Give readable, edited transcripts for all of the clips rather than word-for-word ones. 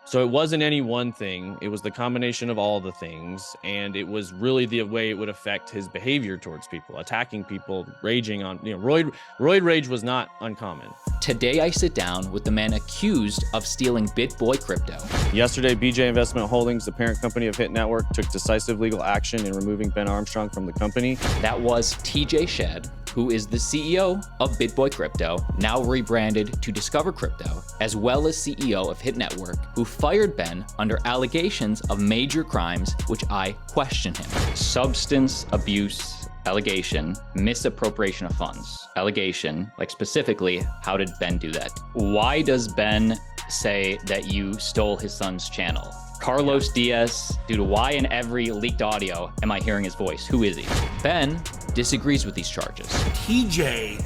So it wasn't any one thing. It was the combination of all the things. And it was really the way it would affect his behavior towards people, attacking people, raging on, roid rage was not uncommon. Today, I sit down with the man accused of stealing BitBoy Crypto. Yesterday, BJ Investment Holdings, the parent company of Hit Network, took decisive legal action in removing Ben Armstrong from the company. That was TJ Shed, who is the CEO of BitBoy Crypto, now rebranded to Discover Crypto, as well as CEO of Hit Network, who fired Ben under allegations of major crimes, which I question him. Substance abuse allegation, misappropriation of funds. Allegation, like specifically, how did Ben do that? Why does Ben say that you stole his son's channel? Carlos Diaz, dude, why in every leaked audio am I hearing his voice? Who is he? Ben disagrees with these charges. TJ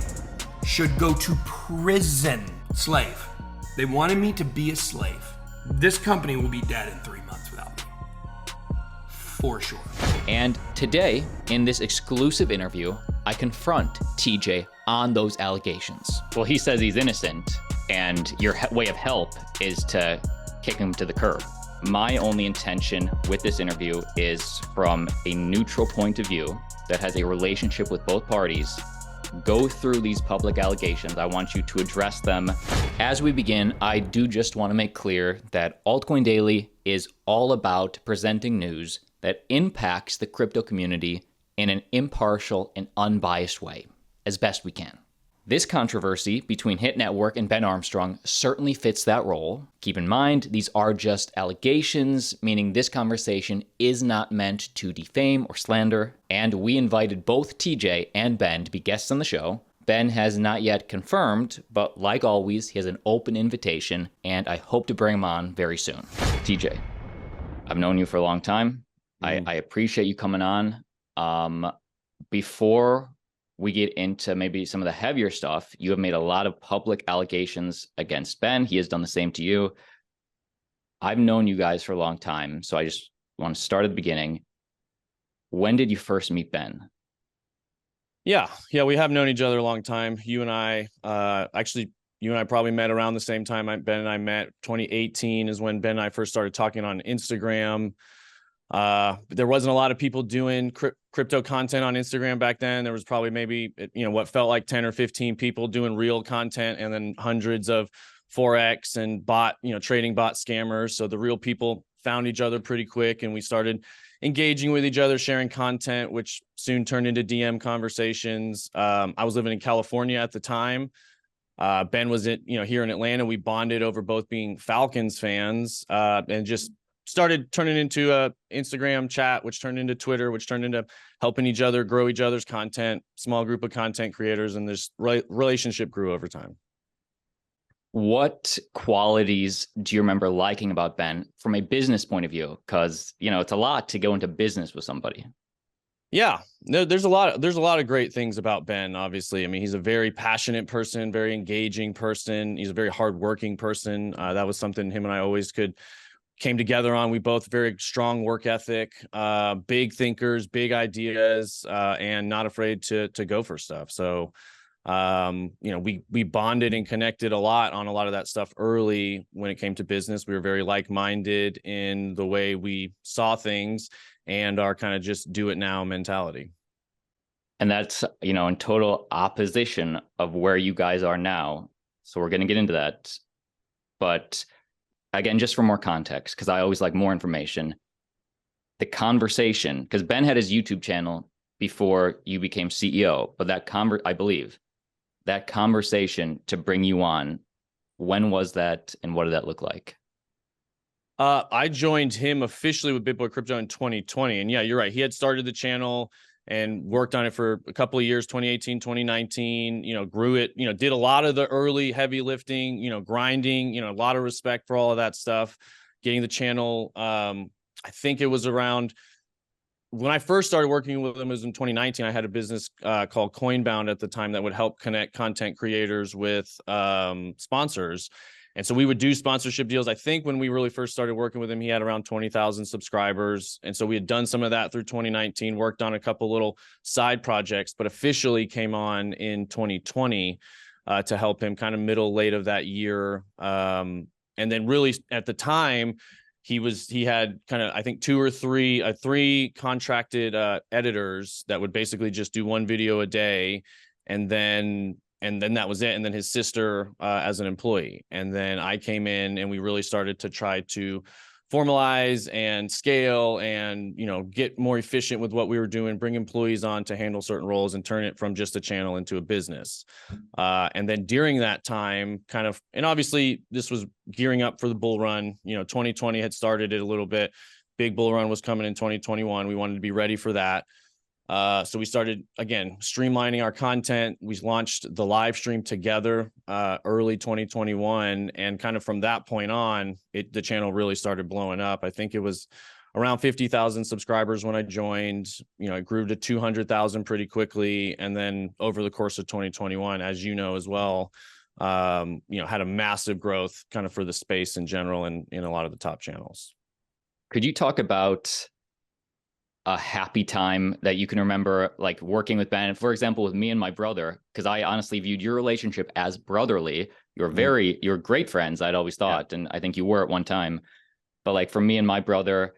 should go to prison. Slave. They wanted me to be a slave. This company will be dead in 3 months without me. For sure. And today, in this exclusive interview, I confront TJ on those allegations. Well, he says he's innocent, and your way of help is to kick him to the curb. My only intention with this interview is from a neutral point of view that has a relationship with both parties. Go through these public allegations. I want you to address them. As we begin, I do just want to make clear that Altcoin Daily is all about presenting news that impacts the crypto community in an impartial and unbiased way, as best we can. This controversy between Hit Network and Ben Armstrong certainly fits that role. Keep in mind, these are just allegations, meaning this conversation is not meant to defame or slander, and we invited both TJ and Ben to be guests on the show. Ben has not yet confirmed, but like always, he has an open invitation, and I hope to bring him on very soon. TJ, I've known you for a long time. I appreciate you coming on. Before we get into maybe some of the heavier stuff, you have made a lot of public allegations against Ben. He has done the same to you. I've known you guys for a long time, so I just want to start at the beginning. When did you first meet Ben? Yeah, we have known each other a long time. You and I, you and I probably met around the same time Ben and I met. 2018 is when Ben and I first started talking on Instagram. There wasn't a lot of people doing crypto content on Instagram back then. There was probably maybe, what felt like 10 or 15 people doing real content, and then hundreds of Forex and trading bot scammers. So the real people found each other pretty quick, and we started engaging with each other, sharing content, which soon turned into DM conversations. I was living in California at the time. Ben was here in Atlanta. We bonded over both being Falcons fans, and just started turning into a Instagram chat, which turned into Twitter, which turned into helping each other grow each other's content, small group of content creators, and this relationship grew over time. What qualities do you remember liking about Ben from a business point of view? Because, it's a lot to go into business with somebody. Yeah, there's a lot of great things about Ben, obviously. I mean, he's a very passionate person, very engaging person. He's a very hardworking person. That was something him and I always came together on. We both very strong work ethic, big thinkers, big ideas, and not afraid to go for stuff. So, we bonded and connected a lot on a lot of that stuff early when it came to business. We were very like-minded in the way we saw things and our kind of just do it now mentality. And that's, in total opposition of where you guys are now. So we're going to get into that. But again, just for more context, because I always like more information, the conversation, because Ben had his YouTube channel before you became CEO, but I believe that conversation to bring you on, when was that and what did that look like? I joined him officially with BitBoy Crypto in 2020. And yeah, you're right. He had started the channel and worked on it for a couple of years, 2018, 2019, grew it, did a lot of the early heavy lifting, grinding, a lot of respect for all of that stuff, getting the channel. I think it was around when I first started working with him, it was in 2019. I had a business called Coinbound at the time that would help connect content creators with sponsors. And so we would do sponsorship deals. I think when we really first started working with him, he had around 20,000 subscribers. And so we had done some of that through 2019, worked on a couple little side projects, but officially came on in 2020 to help him kind of late of that year. And And then really at the time, he had kind of, I think, three contracted editors that would basically just do one video a day, and then that was it. And then his sister as an employee. And then I came in and we really started to try to formalize and scale and, get more efficient with what we were doing, bring employees on to handle certain roles and turn it from just a channel into a business. And then during that time, and obviously this was gearing up for the bull run. 2020 had started it a little bit. Big bull run was coming in 2021. We wanted to be ready for that. So we started, again, streamlining our content. We launched the live stream together early 2021. And kind of from that point on, the channel really started blowing up. I think it was around 50,000 subscribers when I joined. It grew to 200,000 pretty quickly. And then over the course of 2021, as you know as well, had a massive growth kind of for the space in general and in a lot of the top channels. Could you talk about a happy time that you can remember, like working with Ben, for example, with me and my brother, because I honestly viewed your relationship as brotherly. You're great friends, I'd always thought. Yeah. And I think you were at one time, but like for me and my brother,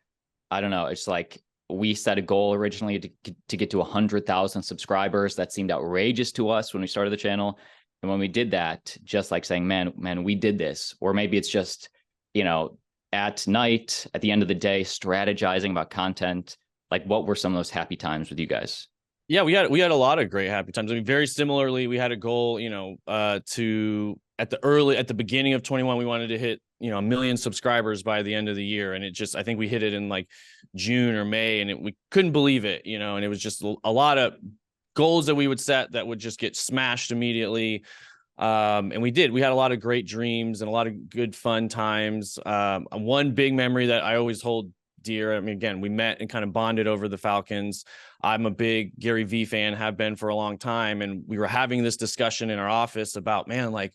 I don't know. It's like we set a goal originally to get to 100,000 subscribers. That seemed outrageous to us when we started the channel. And when we did that, just like saying, man, we did this. Or maybe it's just, at night, at the end of the day, strategizing about content. Like, what were some of those happy times with you guys? Yeah, we had a lot of great happy times. I mean, very similarly, we had a goal, at the beginning of 21, we wanted to hit, 1 million subscribers by the end of the year. And I think we hit it in like June or May, and we couldn't believe it, and it was just a lot of goals that we would set that would just get smashed immediately. And we had a lot of great dreams and a lot of good fun times. One big memory that I always hold dear. I mean, again, we met and kind of bonded over the Falcons. I'm a big Gary Vee fan, have been for a long time. And we were having this discussion in our office about, man, like,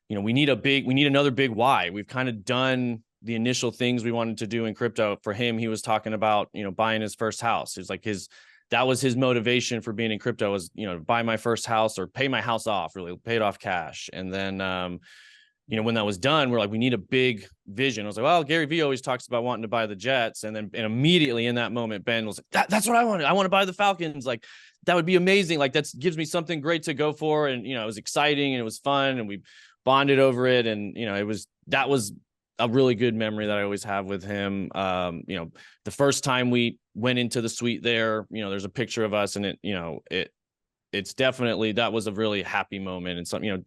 we need another big why. We've kind of done the initial things we wanted to do in crypto. For him, he was talking about, buying his first house. It's like that was his motivation for being in crypto was, buy my first house or pay my house off, really pay it off cash. And then, when that was done, we're like, we need a big vision. I was like, well, Gary Vee always talks about wanting to buy the Jets. And immediately in that moment, Ben was like, that's what I wanted. I want to buy the Falcons. Like, that would be amazing. Like, that gives me something great to go for. And, it was exciting and it was fun and we bonded over it. And, that was a really good memory that I always have with him. The first time we went into the suite there, there's a picture of us and it's definitely, that was a really happy moment. And something,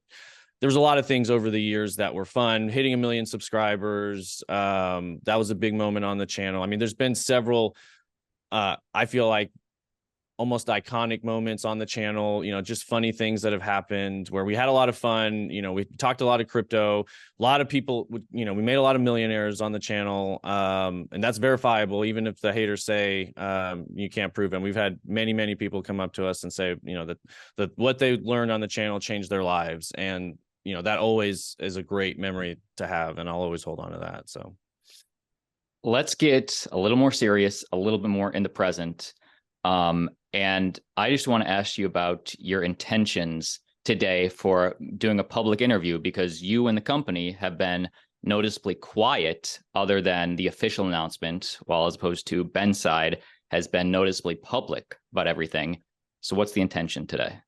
there was a lot of things over the years that were fun. Hitting 1 million subscribers, that was a big moment on the channel. I mean, there's been several, I feel like almost iconic moments on the channel, just funny things that have happened where we had a lot of fun. We talked a lot of crypto, a lot of people, we made a lot of millionaires on the channel. And that's verifiable, even if the haters say you can't prove them. We've had many, many people come up to us and say, that what they learned on the channel changed their lives. And that always is a great memory to have, and I'll always hold on to that. So let's get a little more serious, a little bit more in the present. And I just want to ask you about your intentions today for doing a public interview, because you and the company have been noticeably quiet other than the official announcement, while as opposed to Ben's side has been noticeably public about everything. So what's the intention today?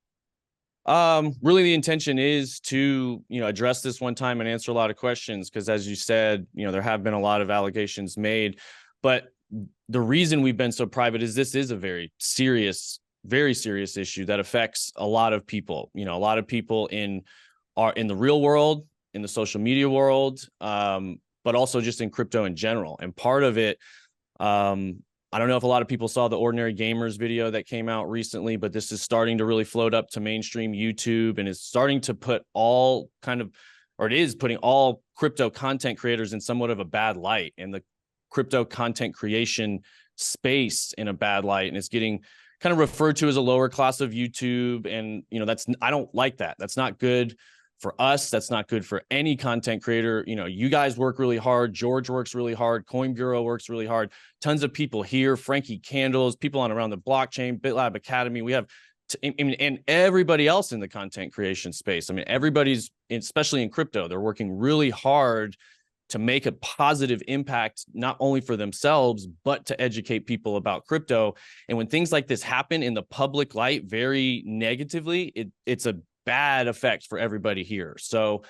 Really the intention is to, address this one time and answer a lot of questions. Cause as you said, there have been a lot of allegations made, but the reason we've been so private is this is a very serious issue that affects a lot of people, a lot of people in the real world, in the social media world, but also just in crypto in general. And part of it, I don't know if a lot of people saw the Ordinary Gamers video that came out recently, but this is starting to really float up to mainstream YouTube and is starting to put it is putting all crypto content creators in somewhat of a bad light, and the crypto content creation space in a bad light. And it's getting kind of referred to as a lower class of YouTube. And, I don't like that. That's not good for us. That's not good for any content creator. You guys work really hard. George works really hard. Coin Bureau works really hard. Tons of people here, Frankie Candles, people on around the blockchain, BitLab Academy. We have, and everybody else in the content creation space. I mean, everybody's, especially in crypto, they're working really hard to make a positive impact, not only for themselves, but to educate people about crypto. And when things like this happen in the public light very negatively, it's a bad effect for everybody here. So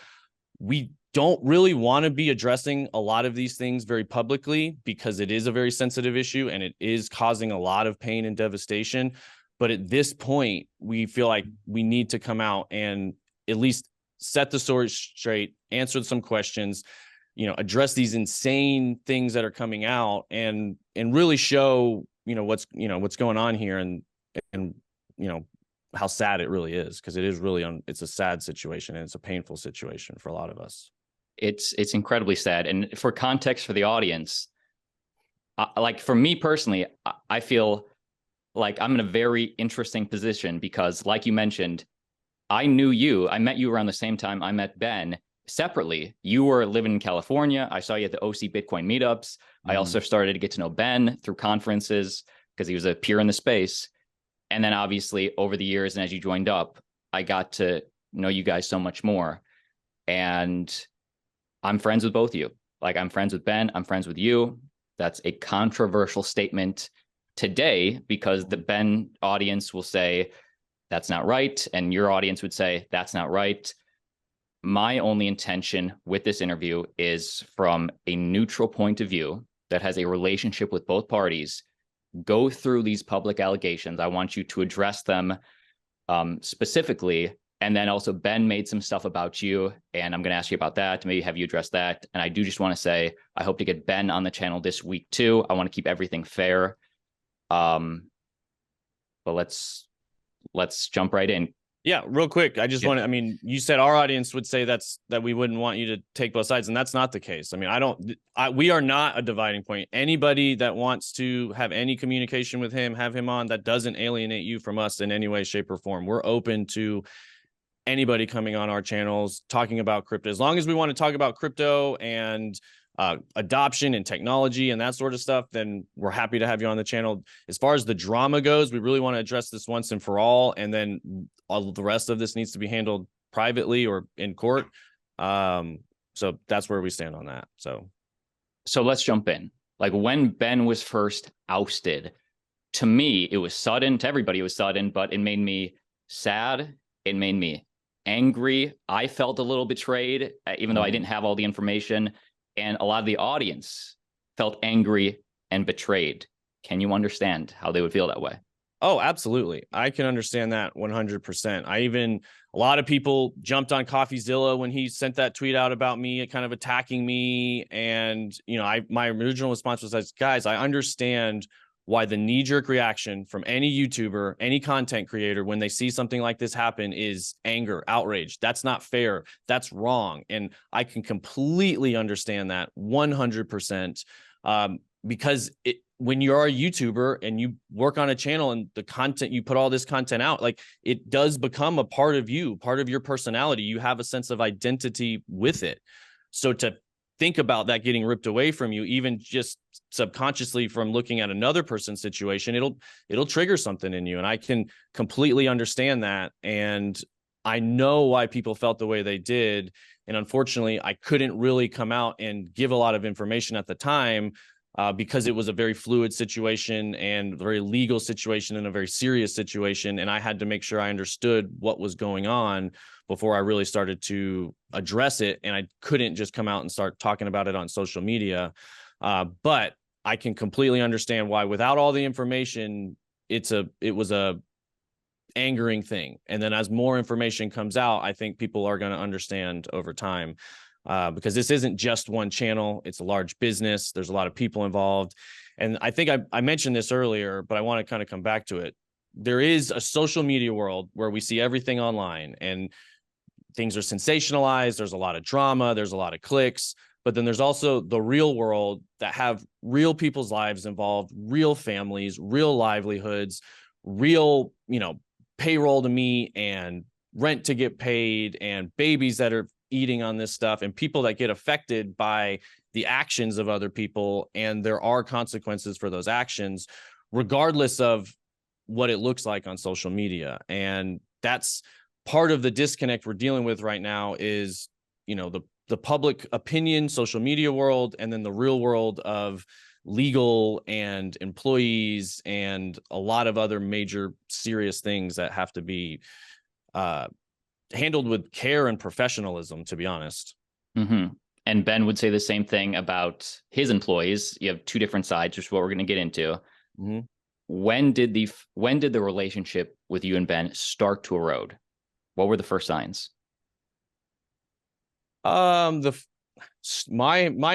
we don't really want to be addressing a lot of these things very publicly because it is a very sensitive issue and it is causing a lot of pain and devastation. But at this point, we feel like we need to come out and at least set the story straight, answer some questions, address these insane things that are coming out and really show, what's going on here and how sad it really is, because it is really it's a sad situation and it's a painful situation for a lot of us. It's incredibly sad. And for context for the audience, like for me personally, I feel like I'm in a very interesting position because, like you mentioned, I met you around the same time I met Ben separately. You were living in California. I saw you at the OC Bitcoin meetups. I also started to get to know Ben through conferences because he was a peer in the space. And then obviously over the years and as you joined up, I got to know you guys so much more. And I'm friends with both of you. Like, I'm friends with Ben, I'm friends with you. That's a controversial statement today because the Ben audience will say, that's not right. And your audience would say, that's not right. My only intention with this interview is from a neutral point of view that has a relationship with both parties. Go through these public allegations. I want you to address them specifically. And then also Ben made some stuff about you, and I'm going to ask you about that. Maybe have you address that. And I do just want to say, I hope to get Ben on the channel this week too. I want to keep everything fair. But let's jump right in. Yeah, real quick. I just want to, you said our audience would say that we wouldn't want you to take both sides, and that's not the case. We are not a dividing point. Anybody that wants to have any communication with him, have him on, that doesn't alienate you from us in any way, shape, or form. We're open to anybody coming on our channels, talking about crypto. As long as we want to talk about crypto and adoption and technology and that sort of stuff, then we're happy to have you on the channel. As far as the drama goes, we really want to address this once and for all, and then all the rest of this needs to be handled privately or in court. So that's where we stand on that. So let's jump in. Like, when Ben was first ousted, to me, it was sudden. To everybody, it was sudden, but it made me sad. It made me angry. I felt a little betrayed, even though I didn't have all the information. And a lot of the audience felt angry and betrayed. Can you understand how they would feel that way? Oh, absolutely. I can understand that 100%. A lot of people jumped on CoffeeZilla when he sent that tweet out about me, kind of attacking me. And, my original response was, guys, I understand why the knee-jerk reaction from any YouTuber, any content creator, when they see something like this happen, is anger, outrage. That's not fair. That's wrong. And I can completely understand that 100%, because when you're a YouTuber and you work on a channel and the content, you put all this content out, like, it does become a part of you, part of your personality. You have a sense of identity with it. So to think about that getting ripped away from you, even just subconsciously from looking at another person's situation, it'll trigger something in you. And I can completely understand that. And I know why people felt the way they did. And unfortunately, I couldn't really come out and give a lot of information at the time because it was a very fluid situation and very legal situation and a very serious situation. And I had to make sure I understood what was going on before I really started to address it. And I couldn't just come out and start talking about it on social media. But I can completely understand why, without all the information, it was a angering thing. And then as more information comes out, I think people are going to understand over time, because this isn't just one channel. It's a large business. There's a lot of people involved. And I think I mentioned this earlier, but I want to kind of come back to it. There is a social media world where we see everything online and things are sensationalized. There's a lot of drama. There's a lot of clicks. But then there's also the real world that have real people's lives involved, real families, real livelihoods, real, payroll to meet and rent to get paid and babies that are eating on this stuff and people that get affected by the actions of other people. And there are consequences for those actions, regardless of what it looks like on social media. And that's part of the disconnect we're dealing with right now is, the the public opinion, social media world, and then the real world of legal and employees and a lot of other major serious things that have to be handled with care and professionalism, to be honest. Mm-hmm. And Ben would say the same thing about his employees. You have two different sides, which is what we're going to get into. Mm-hmm. When did the relationship with you and Ben start to erode? What were the first signs? Mine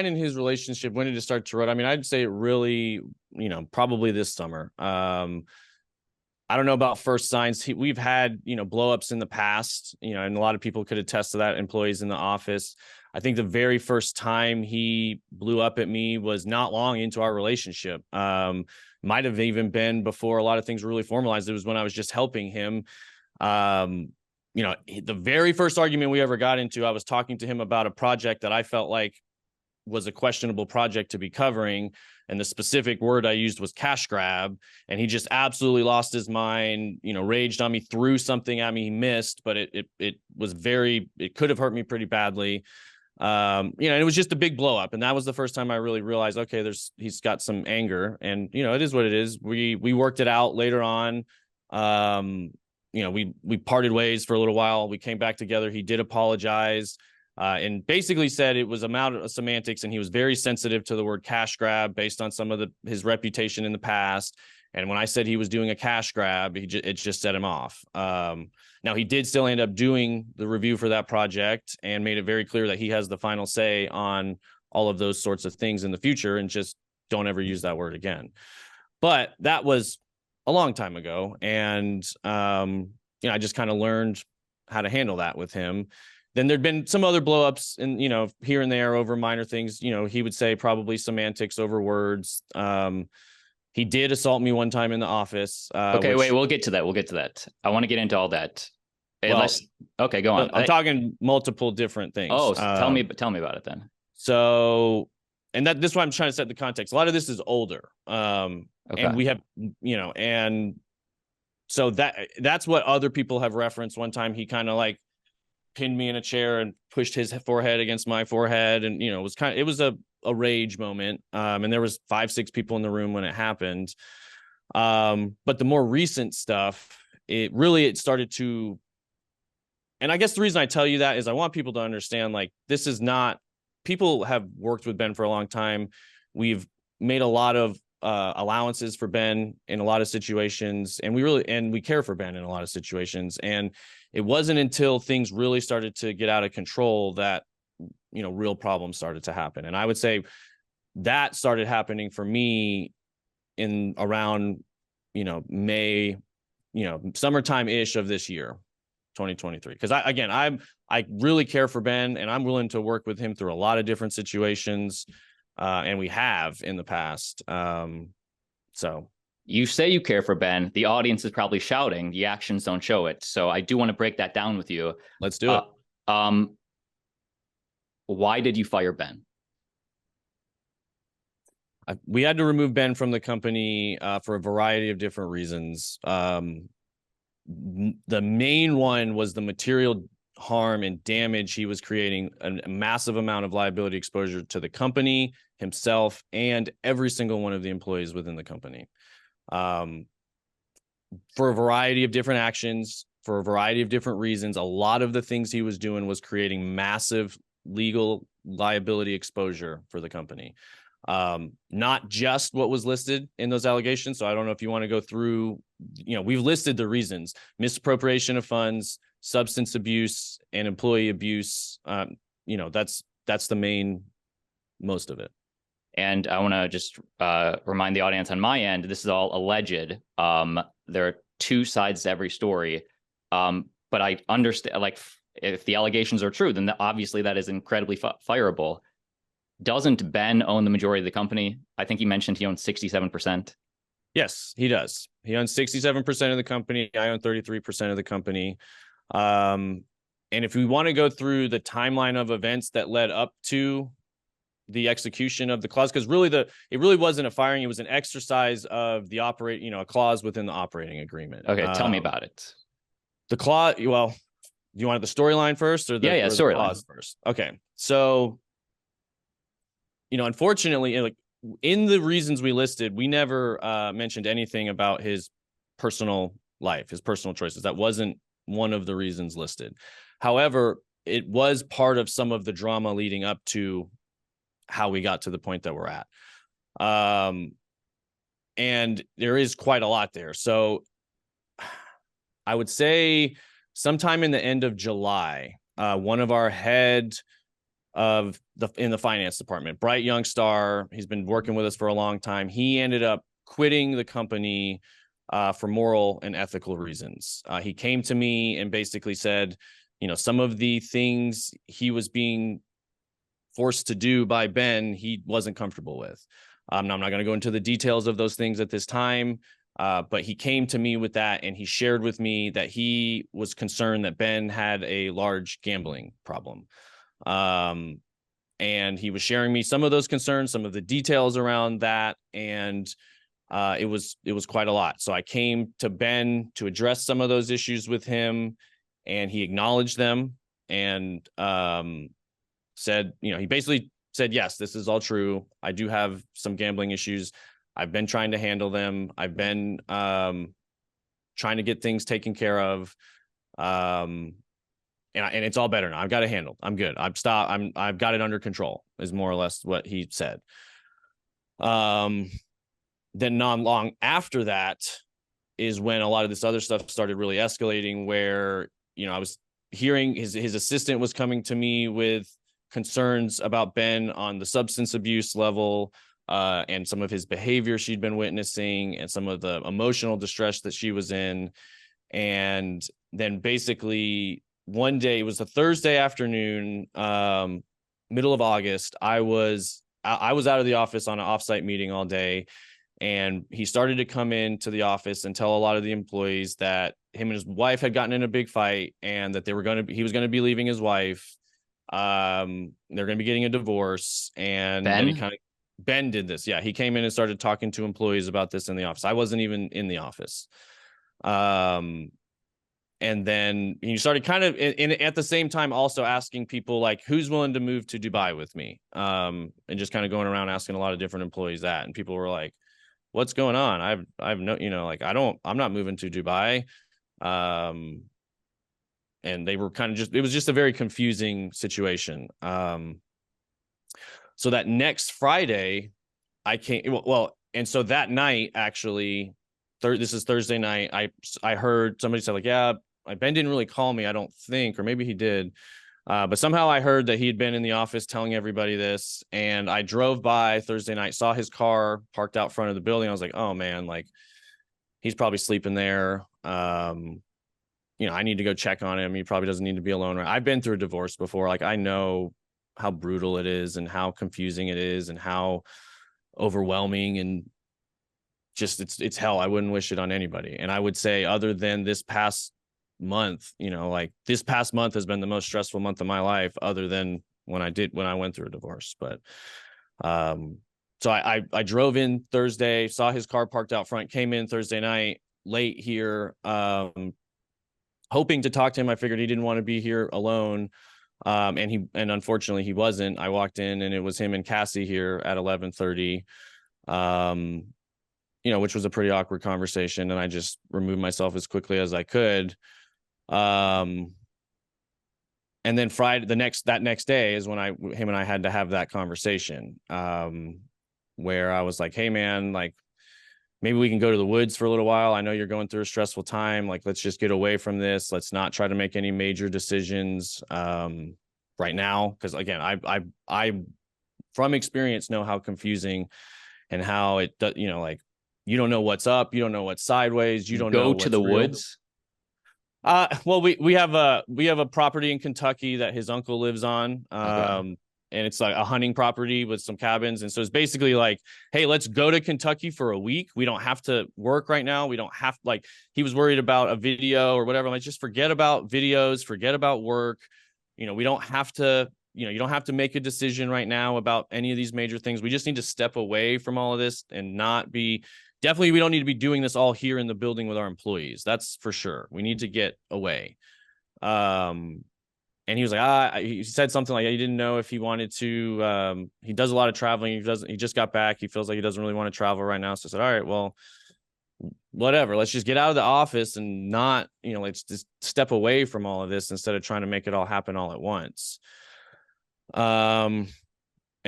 and his relationship, when did it start to erode? I mean, I'd say it really, probably this summer. I don't know about first signs. We've had, blowups in the past, and a lot of people could attest to that, employees in the office. I think the very first time he blew up at me was not long into our relationship. Might have even been before a lot of things were really formalized. It was when I was just helping him. The very first argument we ever got into, I was talking to him about a project that I felt like was a questionable project to be covering. And the specific word I used was cash grab. And he just absolutely lost his mind, raged on me, threw something at me he missed, but it could have hurt me pretty badly. And it was just a big blow up. And that was the first time I really realized, okay, he's got some anger, and, it is what it is. We worked it out later on. We parted ways for a little while. We came back together. He did apologize, and basically said it was a matter of semantics. And he was very sensitive to the word cash grab based on some of his reputation in the past. And when I said he was doing a cash grab, it just set him off. Now, he did still end up doing the review for that project and made it very clear that he has the final say on all of those sorts of things in the future, and just don't ever use that word again. But that was a long time ago. And, I just kind of learned how to handle that with him. Then there'd been some other blowups and, here and there over minor things. He would say probably semantics over words. He did assault me one time in the office. Okay, wait, we'll get to that. I want to get into all that. Okay, go on. I'm talking multiple different things. Oh, so tell me about it then. So, and this is why I'm trying to set the context. A lot of this is older. Okay. And we have, and so that's what other people have referenced. One time he kind of like pinned me in a chair and pushed his forehead against my forehead. And, it was a rage moment. And there was 5-6 people in the room when it happened. But the more recent stuff, it started to, and I guess the reason I tell you that is I want people to understand, like, this is not, people have worked with Ben for a long time. We've made a lot of allowances for Ben in a lot of situations, and we care for Ben in a lot of situations. And it wasn't until things really started to get out of control that, real problems started to happen. And I would say that started happening for me in around, May, summertime ish of this year, 2023. Because I really care for Ben, and I'm willing to work with him through a lot of different situations. And we have in the past. So you say you care for Ben. The audience is probably shouting. The actions don't show it. So I do want to break that down with you. Let's do it. Why did you fire Ben? We had to remove Ben from the company for a variety of different reasons. The main one was the material harm and damage he was creating, a massive amount of liability exposure to the company, himself, and every single one of the employees within the company. For a variety of different actions, for a variety of different reasons, a lot of the things he was doing was creating massive legal liability exposure for the company. Not just what was listed in those allegations. So I don't know if you want to go through, we've listed the reasons: misappropriation of funds, substance abuse, and employee abuse. That's the main, most of it. And I want to just remind the audience on my end, this is all alleged. There are two sides to every story. But I understand, like, if the allegations are true, then obviously that is incredibly fireable. Doesn't Ben own the majority of the company? I think he mentioned he owns 67%. Yes, he does. He owns 67% of the company. I own 33% of the company. And if we want to go through the timeline of events that led up to the execution of the clause, because it really wasn't a firing, it was an exercise of the a clause within the operating agreement. Okay, tell me about it. The clause, well, you want the storyline first or the, Yeah, or the storyline cause first? Okay. So, unfortunately, like in the reasons we listed, we never mentioned anything about his personal life, his personal choices. That wasn't one of the reasons listed. However, it was part of some of the drama leading up to how we got to the point that we're at. And there is quite a lot there. So I would say sometime in the end of July, one of our head in the finance department, bright young star, he's been working with us for a long time. He ended up quitting the company for moral and ethical reasons. He came to me and basically said, some of the things he was being forced to do by Ben, he wasn't comfortable with. I'm not going to go into the details of those things at this time, but he came to me with that, and he shared with me that he was concerned that Ben had a large gambling problem. And he was sharing me some of those concerns, some of the details around that, and it was quite a lot. So I came to Ben to address some of those issues with him, and he acknowledged them and said, he basically said, yes, this is all true. I do have some gambling issues. I've been trying to handle them. I've been trying to get things taken care of. And it's all better now. I've got it handled. I'm good. I've got it under control, is more or less what he said. Then not long after that is when a lot of this other stuff started really escalating, where, I was hearing his assistant was coming to me with concerns about Ben on the substance abuse level, and some of his behavior she'd been witnessing, and some of the emotional distress that she was in. And then basically one day, it was a Thursday afternoon, middle of August, I was out of the office on an offsite meeting all day, and he started to come into the office and tell a lot of the employees that him and his wife had gotten in a big fight, and that he was going to be leaving his wife. They're going to be getting a divorce. And then Ben did this. Yeah, he came in and started talking to employees about this in the office. I wasn't even in the office. And then he started kind of at the same time also asking people, like, who's willing to move to Dubai with me? And just kind of going around asking a lot of different employees that, and people were like, what's going on? I've no, I'm not moving to Dubai. And they were kind of it was just a very confusing situation. So that next Friday I came, and so that night, actually, this is Thursday night, I heard somebody say, like, yeah, Ben didn't really call me, I don't think, or maybe he did. But somehow I heard that he had been in the office telling everybody this, and I drove by Thursday night, saw his car parked out front of the building. I was like, oh man, like, he's probably sleeping there. I need to go check on him. He probably doesn't need to be alone. I've been through a divorce before. Like, I know how brutal it is, and how confusing it is, and how overwhelming, and just it's hell. I wouldn't wish it on anybody. And I would say, other than this past month, this past month has been the most stressful month of my life, other than when I went through a divorce. But so I drove in Thursday, saw his car parked out front, came in Thursday night late here, hoping to talk to him. I figured he didn't want to be here alone. And unfortunately he wasn't. I walked in and it was him and Cassie here at 11:30, which was a pretty awkward conversation. And I just removed myself as quickly as I could. And then Friday, that next day is when him and I had to have that conversation, where I was like, hey man, like, maybe we can go to the woods for a little while. I know you're going through a stressful time. Like, let's just get away from this. Let's not try to make any major decisions right now. Cause again, I from experience know how confusing and how it does, like, you don't know what's up. You don't know what's sideways. You don't know go to the real. woods. Well, we have a property in Kentucky that his uncle lives on. Okay. And it's like a hunting property with some cabins. And so it's basically like, hey, let's go to Kentucky for a week. We don't have to work right now. We don't have, like, he was worried about a video or whatever. I'm like, just forget about videos, forget about work. We don't have to, you don't have to make a decision right now about any of these major things. We just need to step away from all of this and definitely, we don't need to be doing this all here in the building with our employees. That's for sure. We need to get away. And he was like, he said something like he didn't know if he wanted to. He does a lot of traveling. He just got back. He feels like he doesn't really want to travel right now. So I said, all right, well, whatever. Let's just get out of the office and not, let's just step away from all of this instead of trying to make it all happen all at once. And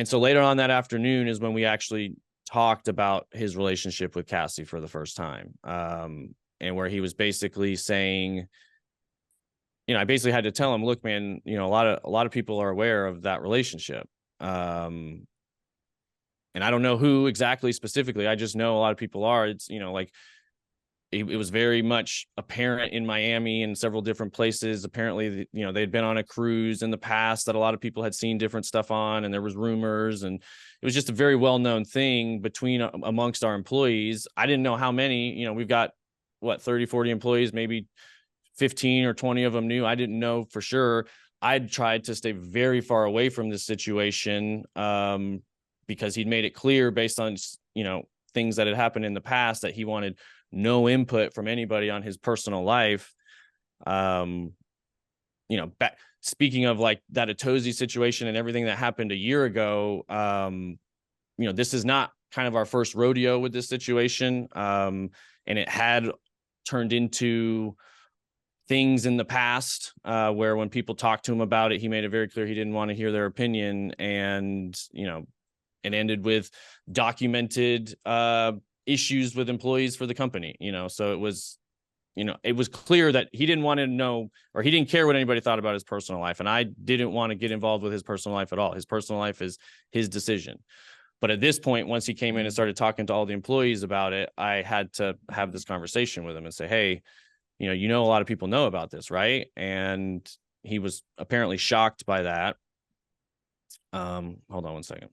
so later on that afternoon is when we actually talked about his relationship with Cassie for the first time. And where he was basically saying, I basically had to tell him, look, man, a lot of people are aware of that relationship. And I don't know who exactly specifically. I just know a lot of people are. It's, like it was very much apparent in Miami and several different places. Apparently, they'd been on a cruise in the past that a lot of people had seen different stuff on, and there was rumors, and it was just a very well-known thing amongst our employees. I didn't know how many, we've got 30, 40 employees, maybe 15 or 20 of them knew. I didn't know for sure. I'd tried to stay very far away from this situation because he'd made it clear based on, things that had happened in the past that he wanted no input from anybody on his personal life. Speaking of like that Atozi situation and everything that happened a year ago, this is not kind of our first rodeo with this situation. And it had turned into things in the past where when people talked to him about it, he made it very clear he didn't want to hear their opinion. And, it ended with documented issues with employees for the company, so it was clear that he didn't want to know, or he didn't care what anybody thought about his personal life. And I didn't want to get involved with his personal life at all. His personal life is his decision. But at this point, once he came in and started talking to all the employees about it, I had to have this conversation with him and say, hey, a lot of people know about this, right? And he was apparently shocked by that. Hold on one second.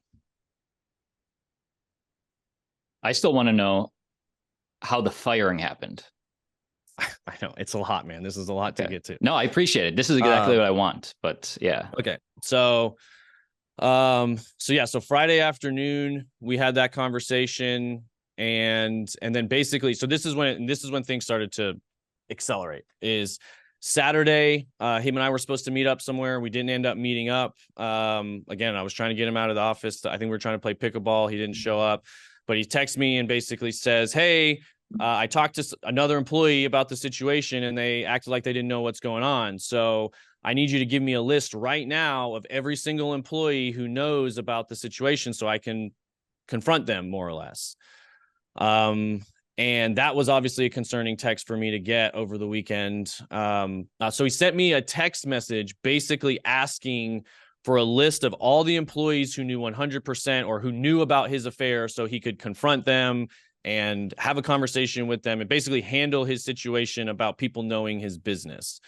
I still want to know how the firing happened. I know it's a lot, man. This is a lot to get to. No, I appreciate it. This is exactly what I want, but yeah. Okay. So Friday afternoon, we had that conversation and then basically, so this is when things started to accelerate. Is Saturday, him and I were supposed to meet up somewhere. We didn't end up meeting up. Again, I was trying to get him out of the office. I think we were trying to play pickleball. He didn't show up. But he texts me and basically says, hey, I talked to another employee about the situation and they acted like they didn't know what's going on. So I need you to give me a list right now of every single employee who knows about the situation so I can confront them more or less. And that was obviously a concerning text for me to get over the weekend. So he sent me a text message basically asking for a list of all the employees who knew 100% or who knew about his affair so he could confront them and have a conversation with them and basically handle his situation about people knowing his business.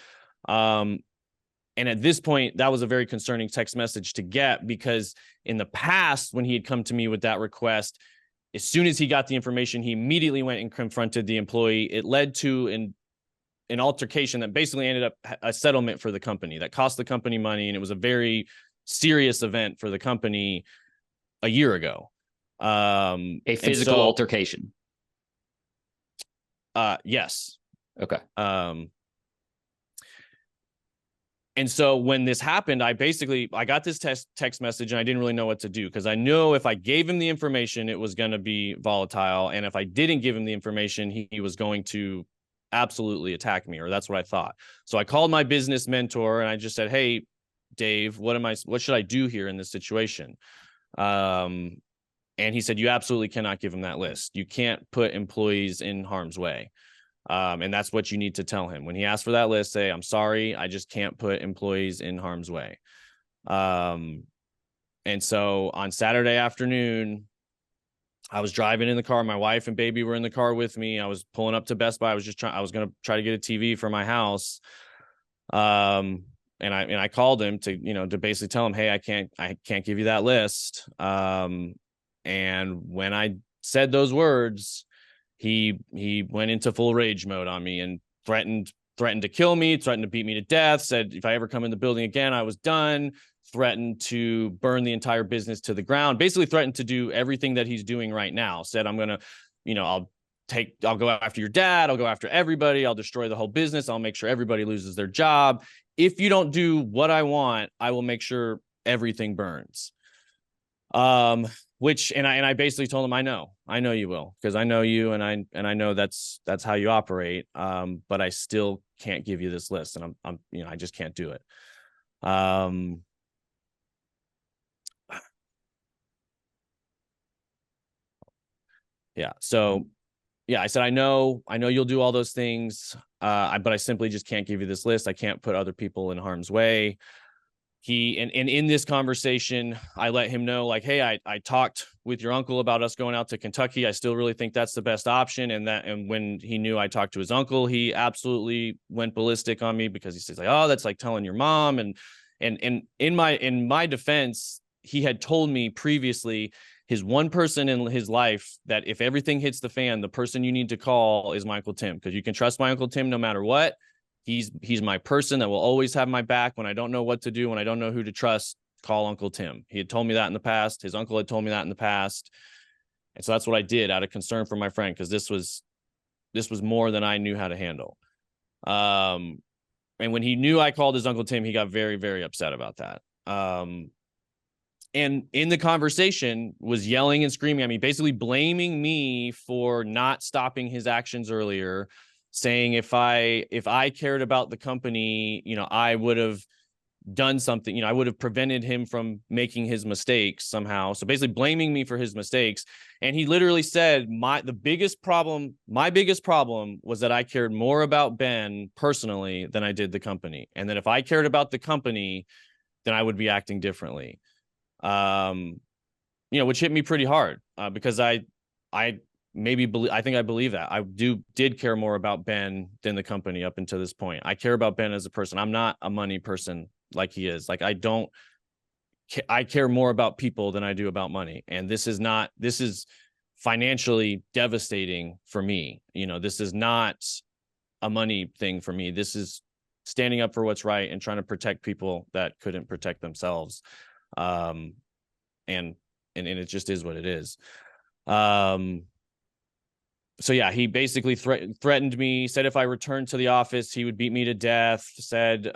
And at this point, that was a very concerning text message to get because in the past, when he had come to me with that request, as soon as he got the information, he immediately went and confronted the employee. It led to an altercation that basically ended up a settlement for the company that cost the company money. And it was a very serious event for the company a year ago. A physical altercation. Yes. Okay. And so when this happened, I got this text message and I didn't really know what to do because I know if I gave him the information, it was going to be volatile. And if I didn't give him the information, he was going to absolutely attack me, or that's what I thought. So I called my business mentor and I just said, hey, Dave, what should I do here in this situation? And he said, you absolutely cannot give him that list. You can't put employees in harm's way. And that's what you need to tell him. When he asks for that list, say, I'm sorry, I just can't put employees in harm's way. And so on Saturday afternoon, I was driving in the car. My wife and baby were in the car with me. I was pulling up to Best Buy. I was going to try to get a TV for my house. And I called him to basically tell him, hey, I can't give you that list. And when I said those words, he went into full rage mode on me and threatened to kill me, threatened to beat me to death, said if I ever come in the building again, I was done, threatened to burn the entire business to the ground, basically threatened to do everything that he's doing right now. Said, I'm going to, I'll go after your dad. I'll go after everybody. I'll destroy the whole business. I'll make sure everybody loses their job. If you don't do what I want, I will make sure everything burns. Which, and I basically told him, I know you will, because I know you, and I know that's how you operate. But I still can't give you this list, and I'm I just can't do it. Yeah. So yeah, I said, I know you'll do all those things. But I simply just can't give you this list. I can't put other people in harm's way. And in this conversation, I let him know, like, hey, I talked with your uncle about us going out to Kentucky. I still really think that's the best option. And when he knew I talked to his uncle, he absolutely went ballistic on me, because he says, like, oh, that's like telling your mom. And in my defense, he had told me previously, his one person in his life that if everything hits the fan, the person you need to call is my Uncle Tim, because you can trust my Uncle Tim no matter what. He's my person that will always have my back when I don't know what to do, when I don't know who to trust. Call Uncle Tim. He had told me that in the past. His uncle had told me that in the past. And so that's what I did out of concern for my friend, because this was more than I knew how to handle. And when he knew I called his Uncle Tim, he got very, very upset about that. And in the conversation was yelling and screaming at me, basically blaming me for not stopping his actions earlier, saying if I cared about the company, I would have done something, I would have prevented him from making his mistakes somehow. So basically blaming me for his mistakes. And he literally said, my biggest problem was that I cared more about Ben personally than I did the company. And that if I cared about the company, then I would be acting differently. Which hit me pretty hard, because I think I believe that I did care more about Ben than the company up until this point. I care about Ben as a person. I'm not a money person like he is. Like, I care more about people than I do about money. And this is financially devastating for me. This is not a money thing for me. This is standing up for what's right and trying to protect people that couldn't protect themselves. And it just is what it is. So yeah, he basically threatened me, said if I returned to the office, he would beat me to death, said,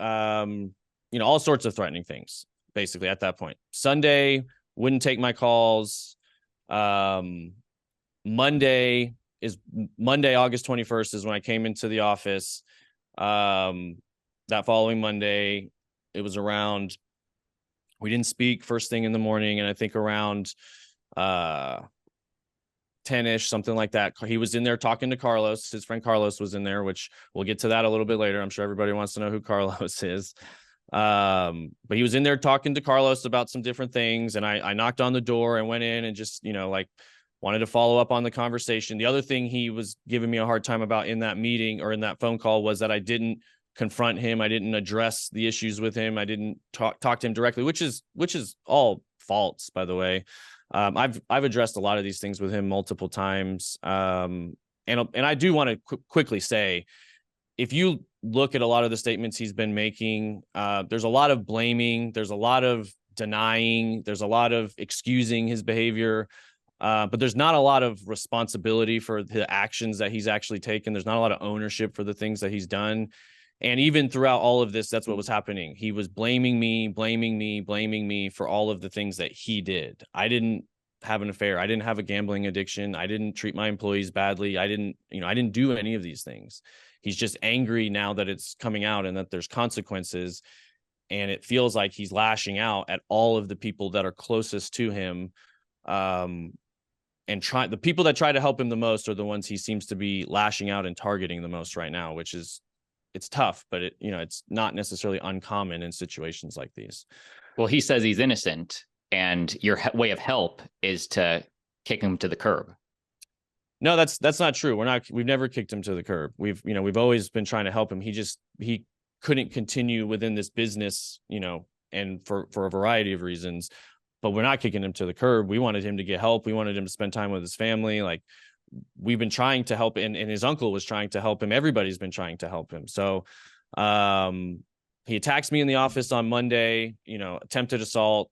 all sorts of threatening things, basically, at that point. Sunday, wouldn't take my calls. Monday, August 21st is when I came into the office. That following Monday, it was around, we didn't speak first thing in the morning, and I think around 10-ish, something like that. He was in there talking to Carlos. His friend Carlos was in there, which we'll get to that a little bit later. I'm sure everybody wants to know who Carlos is. But he was in there talking to Carlos about some different things, and I knocked on the door and went in and just, wanted to follow up on the conversation. The other thing he was giving me a hard time about in that meeting, or in that phone call, was that I didn't confront him. I didn't address the issues with him. I didn't talk to him directly, which is all false, by the way. I've addressed a lot of these things with him multiple times. And I do want to quickly say, if you look at a lot of the statements he's been making, there's a lot of blaming, there's a lot of denying, there's a lot of excusing his behavior. But there's not a lot of responsibility for the actions that he's actually taken. There's not a lot of ownership for the things that he's done. And even throughout all of this, that's what was happening. He was blaming me for all of the things that he did. I didn't have an affair. I didn't have a gambling addiction. I didn't treat my employees badly. I didn't do any of these things. He's just angry now that it's coming out and that there's consequences. And it feels like he's lashing out at all of the people that are closest to him. And the people that try to help him the most are the ones he seems to be lashing out and targeting the most right now, which is, it's tough, but it's not necessarily uncommon in situations like these. Well, he says he's innocent, and your way of help is to kick him to the curb. No, that's not true. We've never kicked him to the curb. We've always been trying to help him. He couldn't continue within this business, and for a variety of reasons, but we're not kicking him to the curb. We wanted him to get help. We wanted him to spend time with his family. Like, we've been trying to help, and his uncle was trying to help him. Everybody's been trying to help him. So, he attacks me in the office on Monday, attempted assault,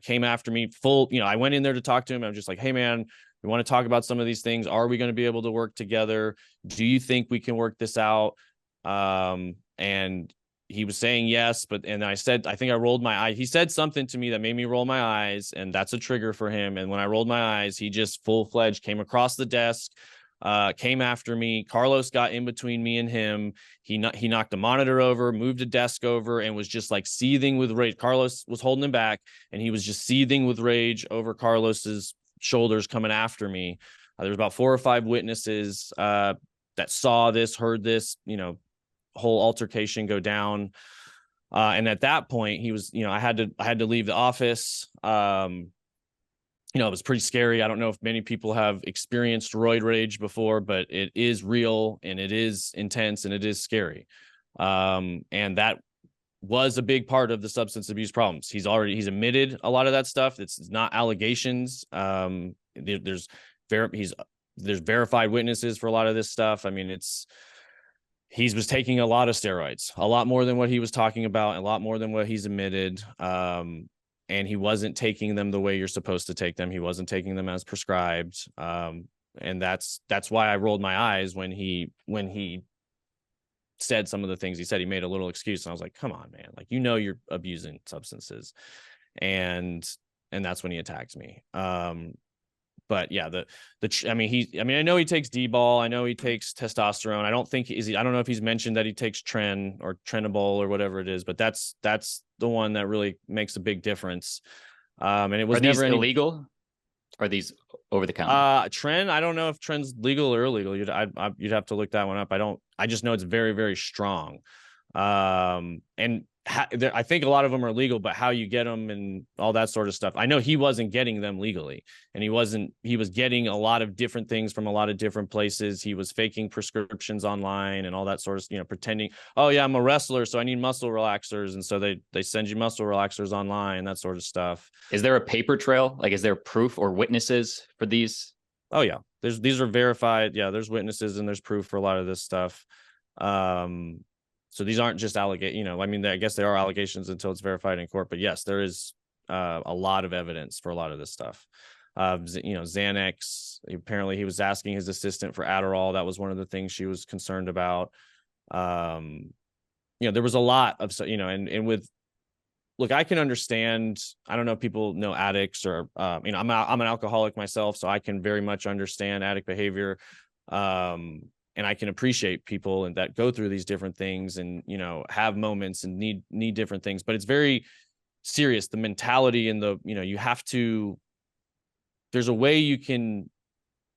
came after me full, I went in there to talk to him. I'm just like, hey man, We want to talk about some of these things. Are we going to be able to work together? Do you think we can work this out? And he was saying yes, and I said, I think I rolled my eye. He said something to me that made me roll my eyes, and that's a trigger for him. And when I rolled my eyes, he just full-fledged came across the desk, came after me. Carlos got in between me and him. He knocked the monitor over, moved a desk over, and was just like seething with rage. Carlos was holding him back, and he was just seething with rage over Carlos's shoulders coming after me. There was about 4 or 5 witnesses that saw this, heard this, whole altercation go down. And at that point, he was, I had to leave the office. It was pretty scary. I don't know if many people have experienced roid rage before, but it is real and it is intense and it is scary. And that was a big part of the substance abuse problems. He's admitted a lot of that stuff. It's not allegations. There's verified witnesses for a lot of this stuff. I mean, he was taking a lot of steroids, a lot more than what he was talking about, a lot more than what he's admitted. And he wasn't taking them the way you're supposed to take them. He wasn't taking them as prescribed. And that's why I rolled my eyes when he said some of the things he said. He made a little excuse, and I was like, come on, man, like, you're abusing substances. And that's when he attacked me. But yeah, I know he takes D-ball. I know he takes testosterone. I don't know if he's mentioned that he takes Tren or Trenibol or whatever it is, but that's the one that really makes a big difference. And it was never illegal. Are these over the counter? Tren, I don't know if Tren's legal or illegal. You'd have to look that one up. I just know it's very, very strong. And I think a lot of them are legal, but how you get them and all that sort of stuff. I know he wasn't getting them legally, and he was getting a lot of different things from a lot of different places. He was faking prescriptions online and all that sort of, pretending, oh yeah, I'm a wrestler, so I need muscle relaxers. And so they send you muscle relaxers online, that sort of stuff. Is there a paper trail? Like, is there proof or witnesses for these? Oh yeah. These are verified. Yeah. There's witnesses and there's proof for a lot of this stuff. So these aren't just allegations, I guess they are allegations until it's verified in court, but yes, there is a lot of evidence for a lot of this stuff. Xanax, apparently he was asking his assistant for Adderall. That was one of the things she was concerned about. There was a lot of, look, I can understand, I don't know if people know addicts or, I'm an alcoholic myself, so I can very much understand addict behavior. And I can appreciate people and that go through these different things and, have moments and need different things, but it's very serious. The mentality and there's a way you can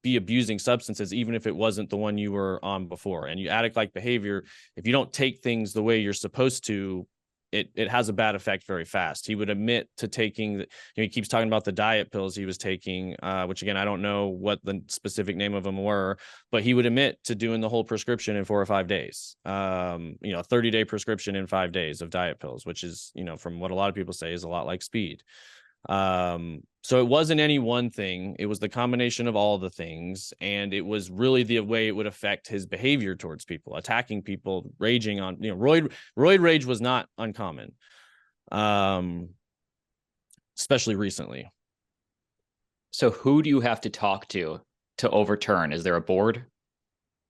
be abusing substances, even if it wasn't the one you were on before. And you addict-like behavior, if you don't take things the way you're supposed to, it has a bad effect very fast. He would admit to taking, he keeps talking about the diet pills he was taking, which again, I don't know what the specific name of them were, but he would admit to doing the whole prescription in 4 or 5 days, a 30-day prescription in 5 days of diet pills, which is, from what a lot of people say, is a lot like speed. So it wasn't any one thing. It was the combination of all the things. And it was really the way it would affect his behavior towards people, attacking people, raging on, roid rage was not uncommon. Especially recently. So who do you have to talk to overturn? Is there a board?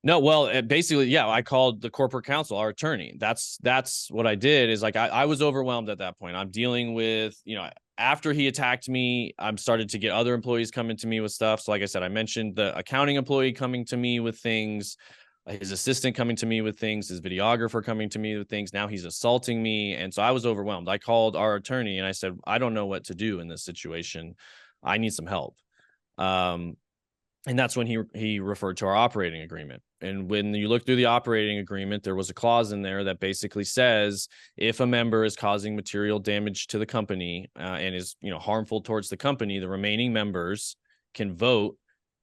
No, well, basically, yeah, I called the corporate counsel, our attorney. That's what I did is I was overwhelmed at that point. I'm dealing with, after he attacked me, I've started to get other employees coming to me with stuff. So like I said, I mentioned the accounting employee coming to me with things, his assistant coming to me with things, his videographer coming to me with things. Now he's assaulting me. And so I was overwhelmed. I called our attorney and I said, I don't know what to do in this situation. I need some help. And that's when he referred to our operating agreement. And when you look through the operating agreement, there was a clause in there that basically says if a member is causing material damage to the company and is harmful towards the company, the remaining members can vote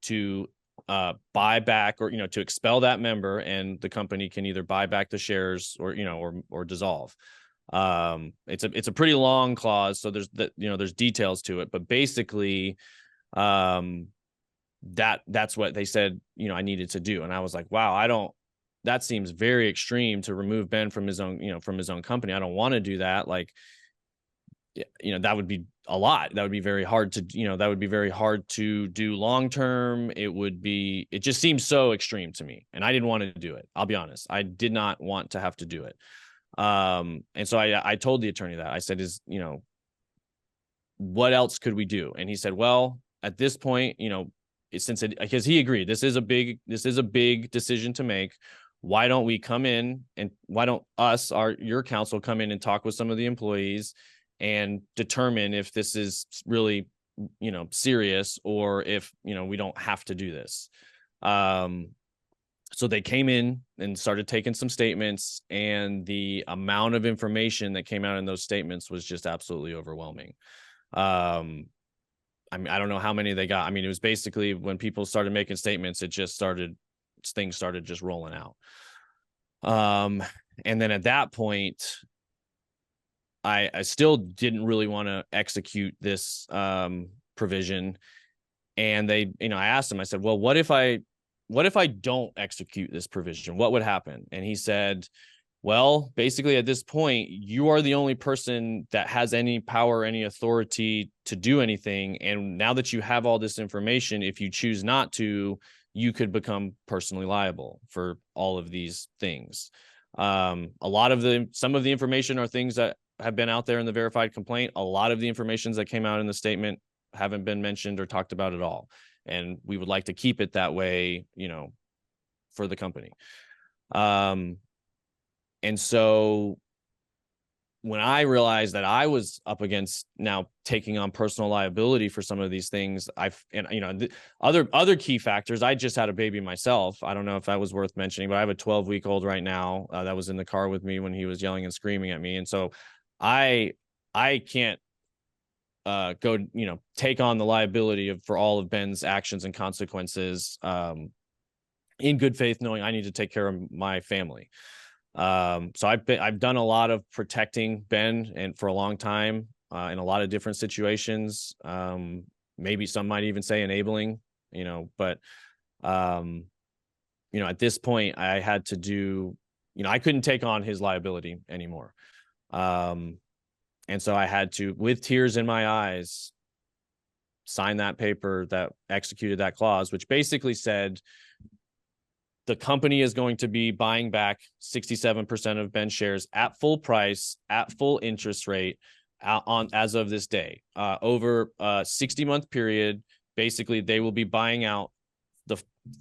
to buy back or to expel that member, and the company can either buy back the shares or dissolve. It's a pretty long clause, so there's details to it, but basically that's what they said, I needed to do. And I was like, wow, that seems very extreme to remove Ben from his own, from his own company. I don't want to do that. Like, that would be a lot. That would be very hard to, that would be very hard to do long term. It just seems so extreme to me. And I didn't want to do it. I'll be honest. I did not want to have to do it. And so I told the attorney that. I said, what else could we do? And he said, well, at this point, because he agreed, this is a big decision to make. Why don't we come in, and why don't your counsel come in and talk with some of the employees and determine if this is really, serious, or if, we don't have to do this. So they came in and started taking some statements, and the amount of information that came out in those statements was just absolutely overwhelming. I mean, I don't know how many they got. I mean, it was basically when people started making statements, things started just rolling out. And then at that point, I still didn't really want to execute this provision. And I asked him, I said, well, what if I don't execute this provision? What would happen? And he said, well, basically at this point, you are the only person that has any power, any authority to do anything. And now that you have all this information, if you choose not to, you could become personally liable for all of these things. Some of the information are things that have been out there in the verified complaint. A lot of the information that came out in the statement haven't been mentioned or talked about at all. And we would like to keep it that way, for the company. And so when I realized that I was up against now taking on personal liability for some of these things, other key factors, I just had a baby myself. I don't know if that was worth mentioning, but I have a 12-week-old right now that was in the car with me when he was yelling and screaming at me. And so I can't go, take on the liability for all of Ben's actions and consequences in good faith, knowing I need to take care of my family. So I've done a lot of protecting Ben and for a long time in a lot of different situations. Maybe some might even say enabling, but at this point I had to do, I couldn't take on his liability anymore. And so I had to, with tears in my eyes, sign that paper that executed that clause, which basically said the company is going to be buying back 67% of Ben's shares at full price, at full interest rate, as of this day. Over a 60-month period, basically they will be buying out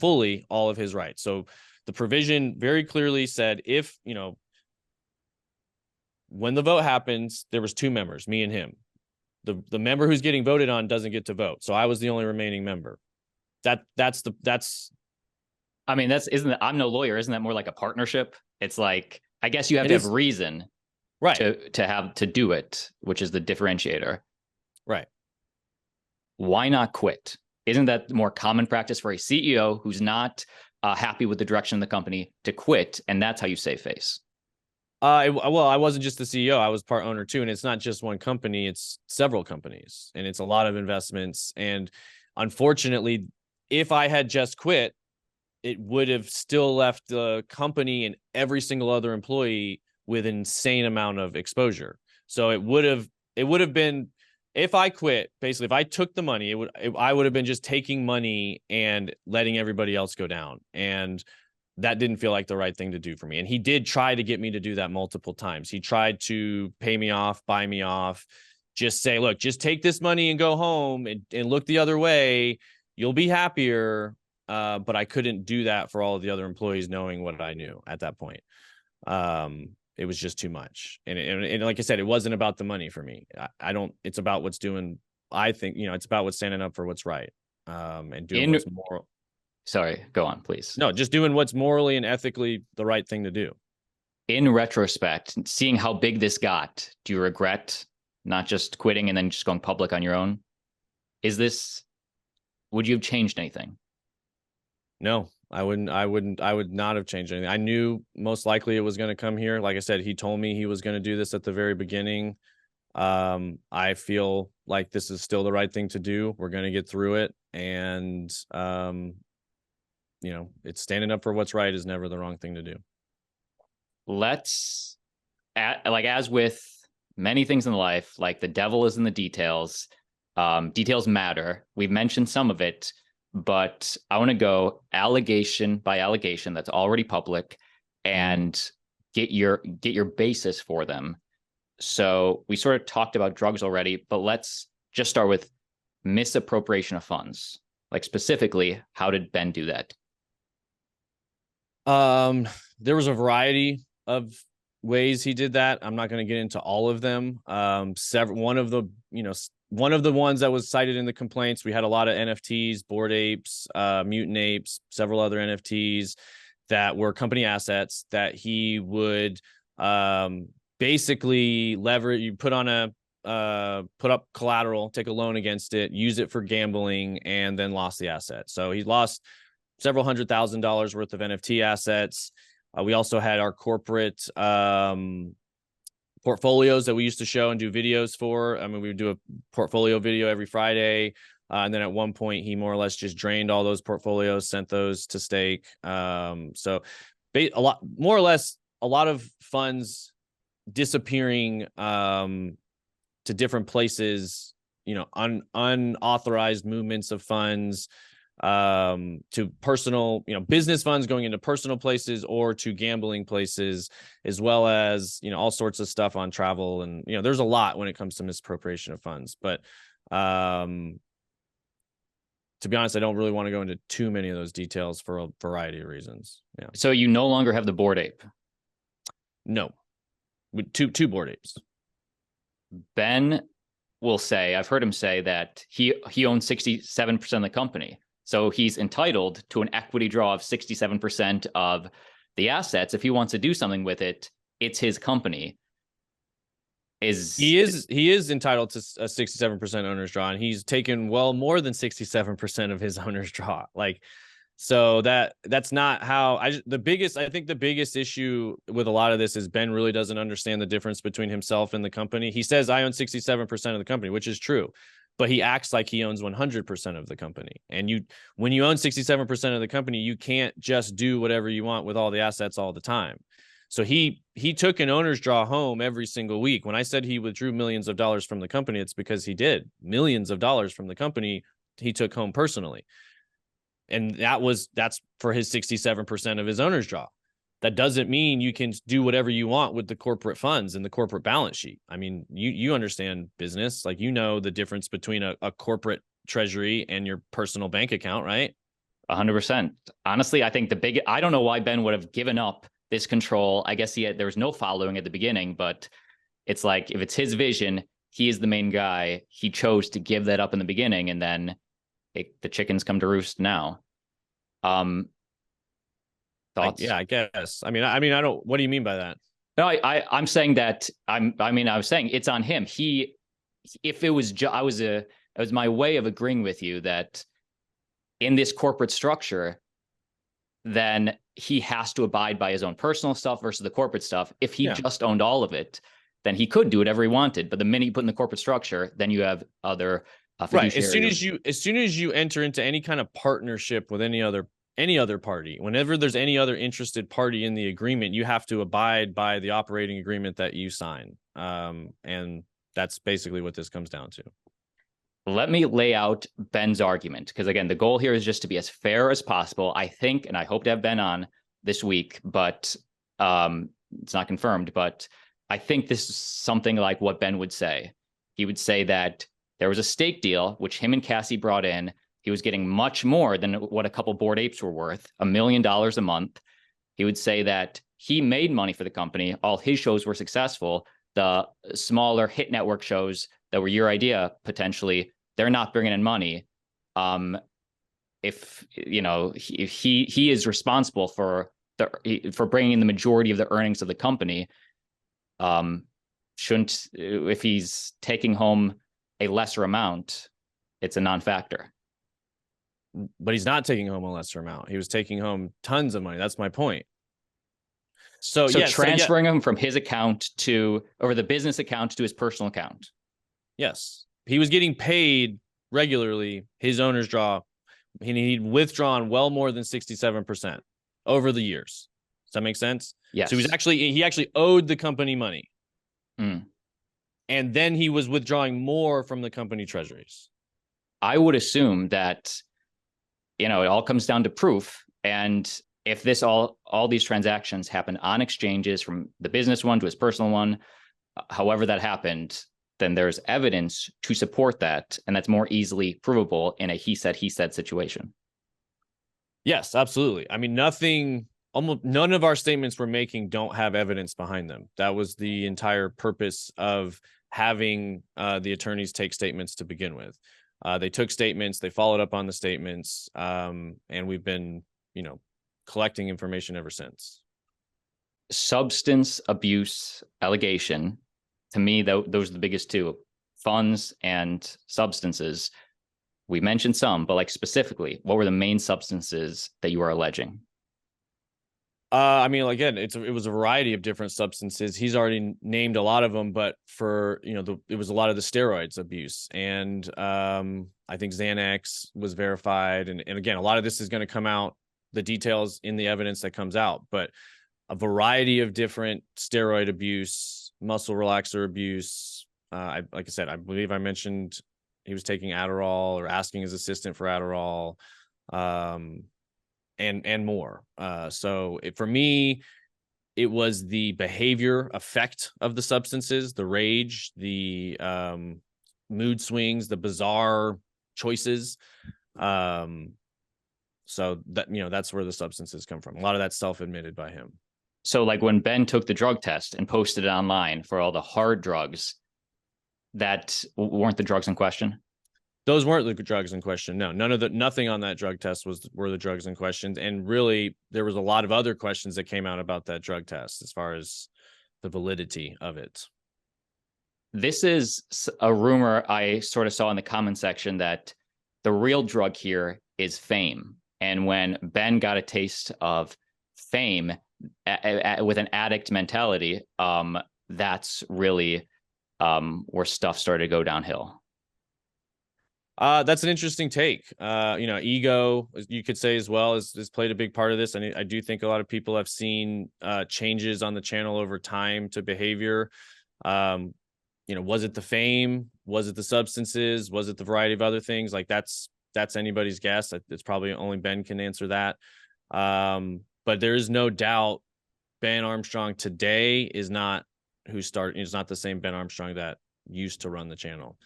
fully all of his rights. So the provision very clearly said, if, when the vote happens, there was two members, me and him. The member who's getting voted on doesn't get to vote. So I was the only remaining member. I mean, I'm no lawyer. Isn't that more like a partnership? It's like, I guess you have to have reason, right, to do it, which is the differentiator. Right. Why not quit? Isn't that more common practice for a CEO who's not happy with the direction of the company to quit? And that's how you save face. Well, I wasn't just the CEO. I was part owner too. And it's not just one company. It's several companies. And it's a lot of investments. And unfortunately, if I had just quit, it would have still left the company and every single other employee with an insane amount of exposure. So it would have been, if I quit, basically, if I took the money, I would have been just taking money and letting everybody else go down. And that didn't feel like the right thing to do for me. And he did try to get me to do that multiple times. He tried to pay me off, buy me off, just say, look, just take this money and go home and look the other way. You'll be happier. But I couldn't do that for all of the other employees, knowing what I knew at that point. It was just too much. And like I said, it wasn't about the money for me. It's about what's doing, I think, it's about what's standing up for what's right. And doing what's moral. Sorry, go on, please. No, just doing what's morally and ethically the right thing to do. In retrospect, seeing how big this got, do you regret not just quitting and then just going public on your own? Would you have changed anything? No, I would not have changed anything. I knew most likely it was going to come here. Like I said, he told me he was going to do this at the very beginning. I feel like this is still the right thing to do. We're going to get through it. And, it's standing up for what's right is never the wrong thing to do. As with many things in life, like the devil is in the details. Details matter. We've mentioned some of it, but I want to go allegation by allegation that's already public and get your basis for them. So we sort of talked about drugs already, but let's just start with misappropriation of funds. Like specifically, how did Ben do that? There was a variety of ways he did that. I'm not going to get into all of them. One of the ones that was cited in the complaints, we had a lot of NFTs, Bored Apes, Mutant Apes, several other NFTs that were company assets that he would basically leverage. You put up collateral, take a loan against it, use it for gambling, and then lost the asset. So he lost several $100,000 worth of NFT assets. We also had our corporate portfolios that we used to show and do videos for. I mean, we would do a portfolio video every Friday. And then at one point, he more or less just drained all those portfolios, sent those to stake. So a lot of funds disappearing to different places, unauthorized movements of funds, to personal, business funds going into personal places or to gambling places, as well as, all sorts of stuff on travel. And, there's a lot when it comes to misappropriation of funds. But to be honest, I don't really want to go into too many of those details for a variety of reasons. Yeah. So you no longer have the Bored Ape? No. With two Bored Apes. Ben will say, I've heard him say that he owns 67% of the company. So he's entitled to an equity draw of 67% of the assets. If he wants to do something with it, it's his company. He is entitled to a 67% owner's draw, and he's taken well more than 67% of his owner's draw. So that's not how I think the biggest issue with a lot of this is Ben really doesn't understand the difference between himself and the company. He says, I own 67% of the company, which is true, but he acts like he owns 100% of the company. And when you own 67% of the company, you can't just do whatever you want with all the assets all the time. So he took an owner's draw home every single week. When I said he withdrew millions of dollars from the company, it's because he did. Millions of dollars from the company he took home personally. And that's for his 67% of his owner's draw. That doesn't mean you can do whatever you want with the corporate funds and the corporate balance sheet. I mean, you understand business, the difference between a corporate treasury and your personal bank account, right? 100%. Honestly, I think I don't know why Ben would have given up this control. I guess there was no following at the beginning, but it's like, if it's his vision, he is the main guy. He chose to give that up in the beginning, and then the chickens come to roost now. Thoughts? Yeah, I guess. I mean, I don't. What do you mean by that? No, I'm saying that I was saying it's on him. If it was, it was my way of agreeing with you that in this corporate structure, then he has to abide by his own personal stuff versus the corporate stuff. If he just owned all of it, then he could do whatever he wanted. But the minute you put in the corporate structure, then you have other right. As soon as you enter into any kind of partnership with any other party, whenever there's any other interested party in the agreement, you have to abide by the operating agreement that you sign. And that's basically what this comes down to. Let me lay out Ben's argument, because again, the goal here is just to be as fair as possible. I think, and I hope to have Ben on this week, but it's not confirmed, but I think this is something like what Ben would say. He would say that there was a stake deal, which him and Cassie brought in. He was getting much more than what a couple Bored Apes were worth, $1 million a month. He would say that he made money for the company. All his shows were successful. The smaller hit network shows that were your idea, potentially, they're not bringing in money. If he is responsible for bringing in the majority of the earnings of the company, if he's taking home a lesser amount, it's a non-factor. But he's not taking home a lesser amount. He was taking home tons of money. That's my point. So transferring him from his account over the business account to his personal account. Yes. He was getting paid regularly, his owner's draw. He'd withdrawn well more than 67% over the years. Does that make sense? Yes. So he actually owed the company money. and then he was withdrawing more from the company treasuries. I would assume that, it all comes down to proof. And if all these transactions happen on exchanges, from the business one to his personal one, however that happened, then there's evidence to support that. And that's more easily provable in a he said situation. Yes, absolutely. I mean, almost none of our statements we're making don't have evidence behind them. That was the entire purpose of having the attorneys take statements to begin with. They took statements, they followed up on the statements, and we've been, collecting information ever since. Substance abuse allegation, to me, those are the biggest two: funds and substances. We mentioned some, but like specifically, what were the main substances that you are alleging? I mean, again, it was a variety of different substances. He's already named a lot of them, but for, it was a lot of the steroids abuse. And I think Xanax was verified. And again, a lot of this is going to come out, the details in the evidence that comes out, but a variety of different steroid abuse, muscle relaxer abuse. Like I said, I believe I mentioned he was taking Adderall or asking his assistant for Adderall. And more. So for me, it was the behavior effect of the substances, the rage, the mood swings, the bizarre choices. So that, that's where the substances come from. A lot of that's self-admitted by him. So like when Ben took the drug test and posted it online for all the hard drugs, that weren't the drugs in question? Those weren't the drugs in question. No, nothing on that drug test were the drugs in question. And really, there was a lot of other questions that came out about that drug test as far as the validity of it. This is a rumor I sort of saw in the comment section that the real drug here is fame. And when Ben got a taste of fame with an addict mentality, that's really where stuff started to go downhill. That's an interesting take. Ego, you could say as well, has played a big part of this. And I do think a lot of people have seen changes on the channel over time to behavior. Was it the fame? Was it the substances? Was it the variety of other things? Like that's anybody's guess. It's probably only Ben can answer that. But there is no doubt Ben Armstrong today is not is not the same Ben Armstrong that used to run the channel.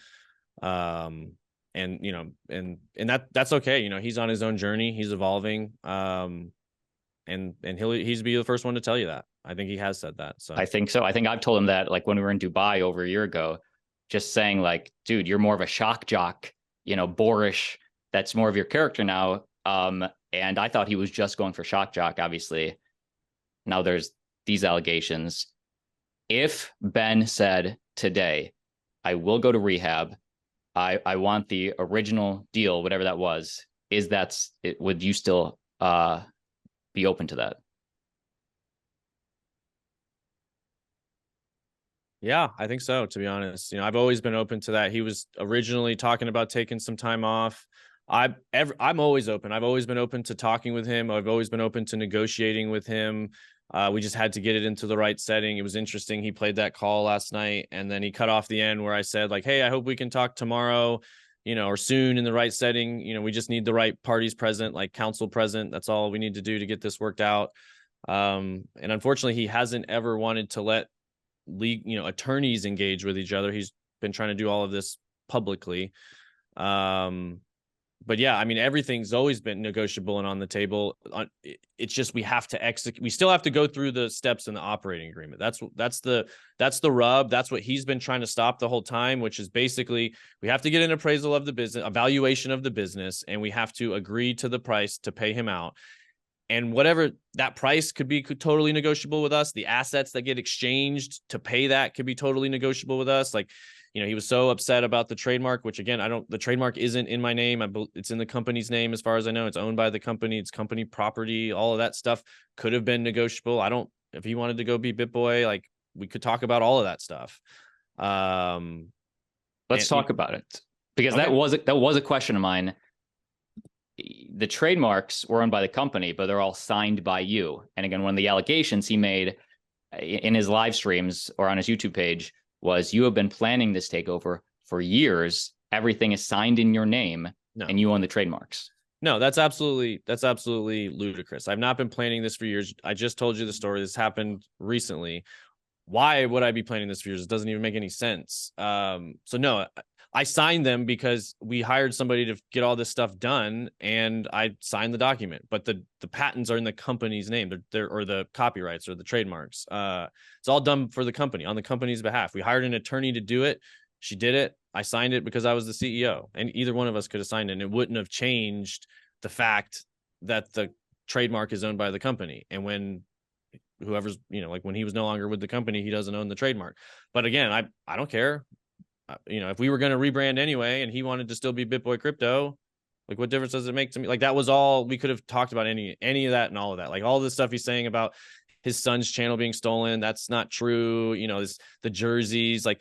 And that's okay. He's on his own journey. He's evolving. And he's be the first one to tell you that. I think he has said that. So I think so. I think I've told him that, like when we were in Dubai over a year ago, just saying like, dude, you're more of a shock jock, boorish. That's more of your character now. And I thought he was just going for shock jock, obviously. Now there's these allegations. If Ben said today, I will go to rehab, I want the original deal, whatever that was, would you still be open to that? Yeah, I think so, to be honest. I've always been open to that. He was originally talking about taking some time off. I'm always open. I've always been open to talking with him. I've always been open to negotiating with him. We just had to get it into the right setting. It was interesting. He played that call last night, and then he cut off the end where I said, like, hey, I hope we can talk tomorrow, or soon in the right setting. We just need the right parties present, like counsel present. That's all we need to do to get this worked out. And unfortunately, he hasn't ever wanted to let attorneys engage with each other. He's been trying to do all of this publicly. But yeah, I mean, everything's always been negotiable and on the table. It's just we have to execute. We still have to go through the steps in the operating agreement. That's the rub. That's what he's been trying to stop the whole time, which is basically we have to get an appraisal of the business, evaluation of the business, and we have to agree to the price to pay him out. And whatever that price could be totally negotiable with us. The assets that get exchanged to pay that could be totally negotiable with us. Like, he was so upset about the trademark, which again, the trademark isn't in my name. It's in the company's name. As far as I know, it's owned by the company. It's company property. All of that stuff could have been negotiable. If he wanted to go be BitBoy, like we could talk about all of that stuff. Let's talk about it, because okay. That was a question of mine. The trademarks were owned by the company, but they're all signed by you. And again, one of the allegations he made in his live streams or on his YouTube page was you have been planning this takeover for years. Everything is signed in your name, and you own the trademarks. No, that's absolutely ludicrous. I've not been planning this for years. I just told you the story. This happened recently. Why would I be planning this for years? It doesn't even make any sense. So no, I signed them because we hired somebody to get all this stuff done, and I signed the document. But the patents are in the company's name, or the copyrights or the trademarks. It's all done for the company on the company's behalf. We hired an attorney to do it. She did it. I signed it because I was the CEO, and either one of us could have signed it, and it wouldn't have changed the fact that the trademark is owned by the company. And when whoever's, like when he was no longer with the company, he doesn't own the trademark. But again, I don't care. If we were going to rebrand anyway, and he wanted to still be BitBoy Crypto, like what difference does it make to me? Like that was all we could have talked about, any of that and all of that. Like all this stuff he's saying about his son's channel being stolen, that's not true. The jerseys, like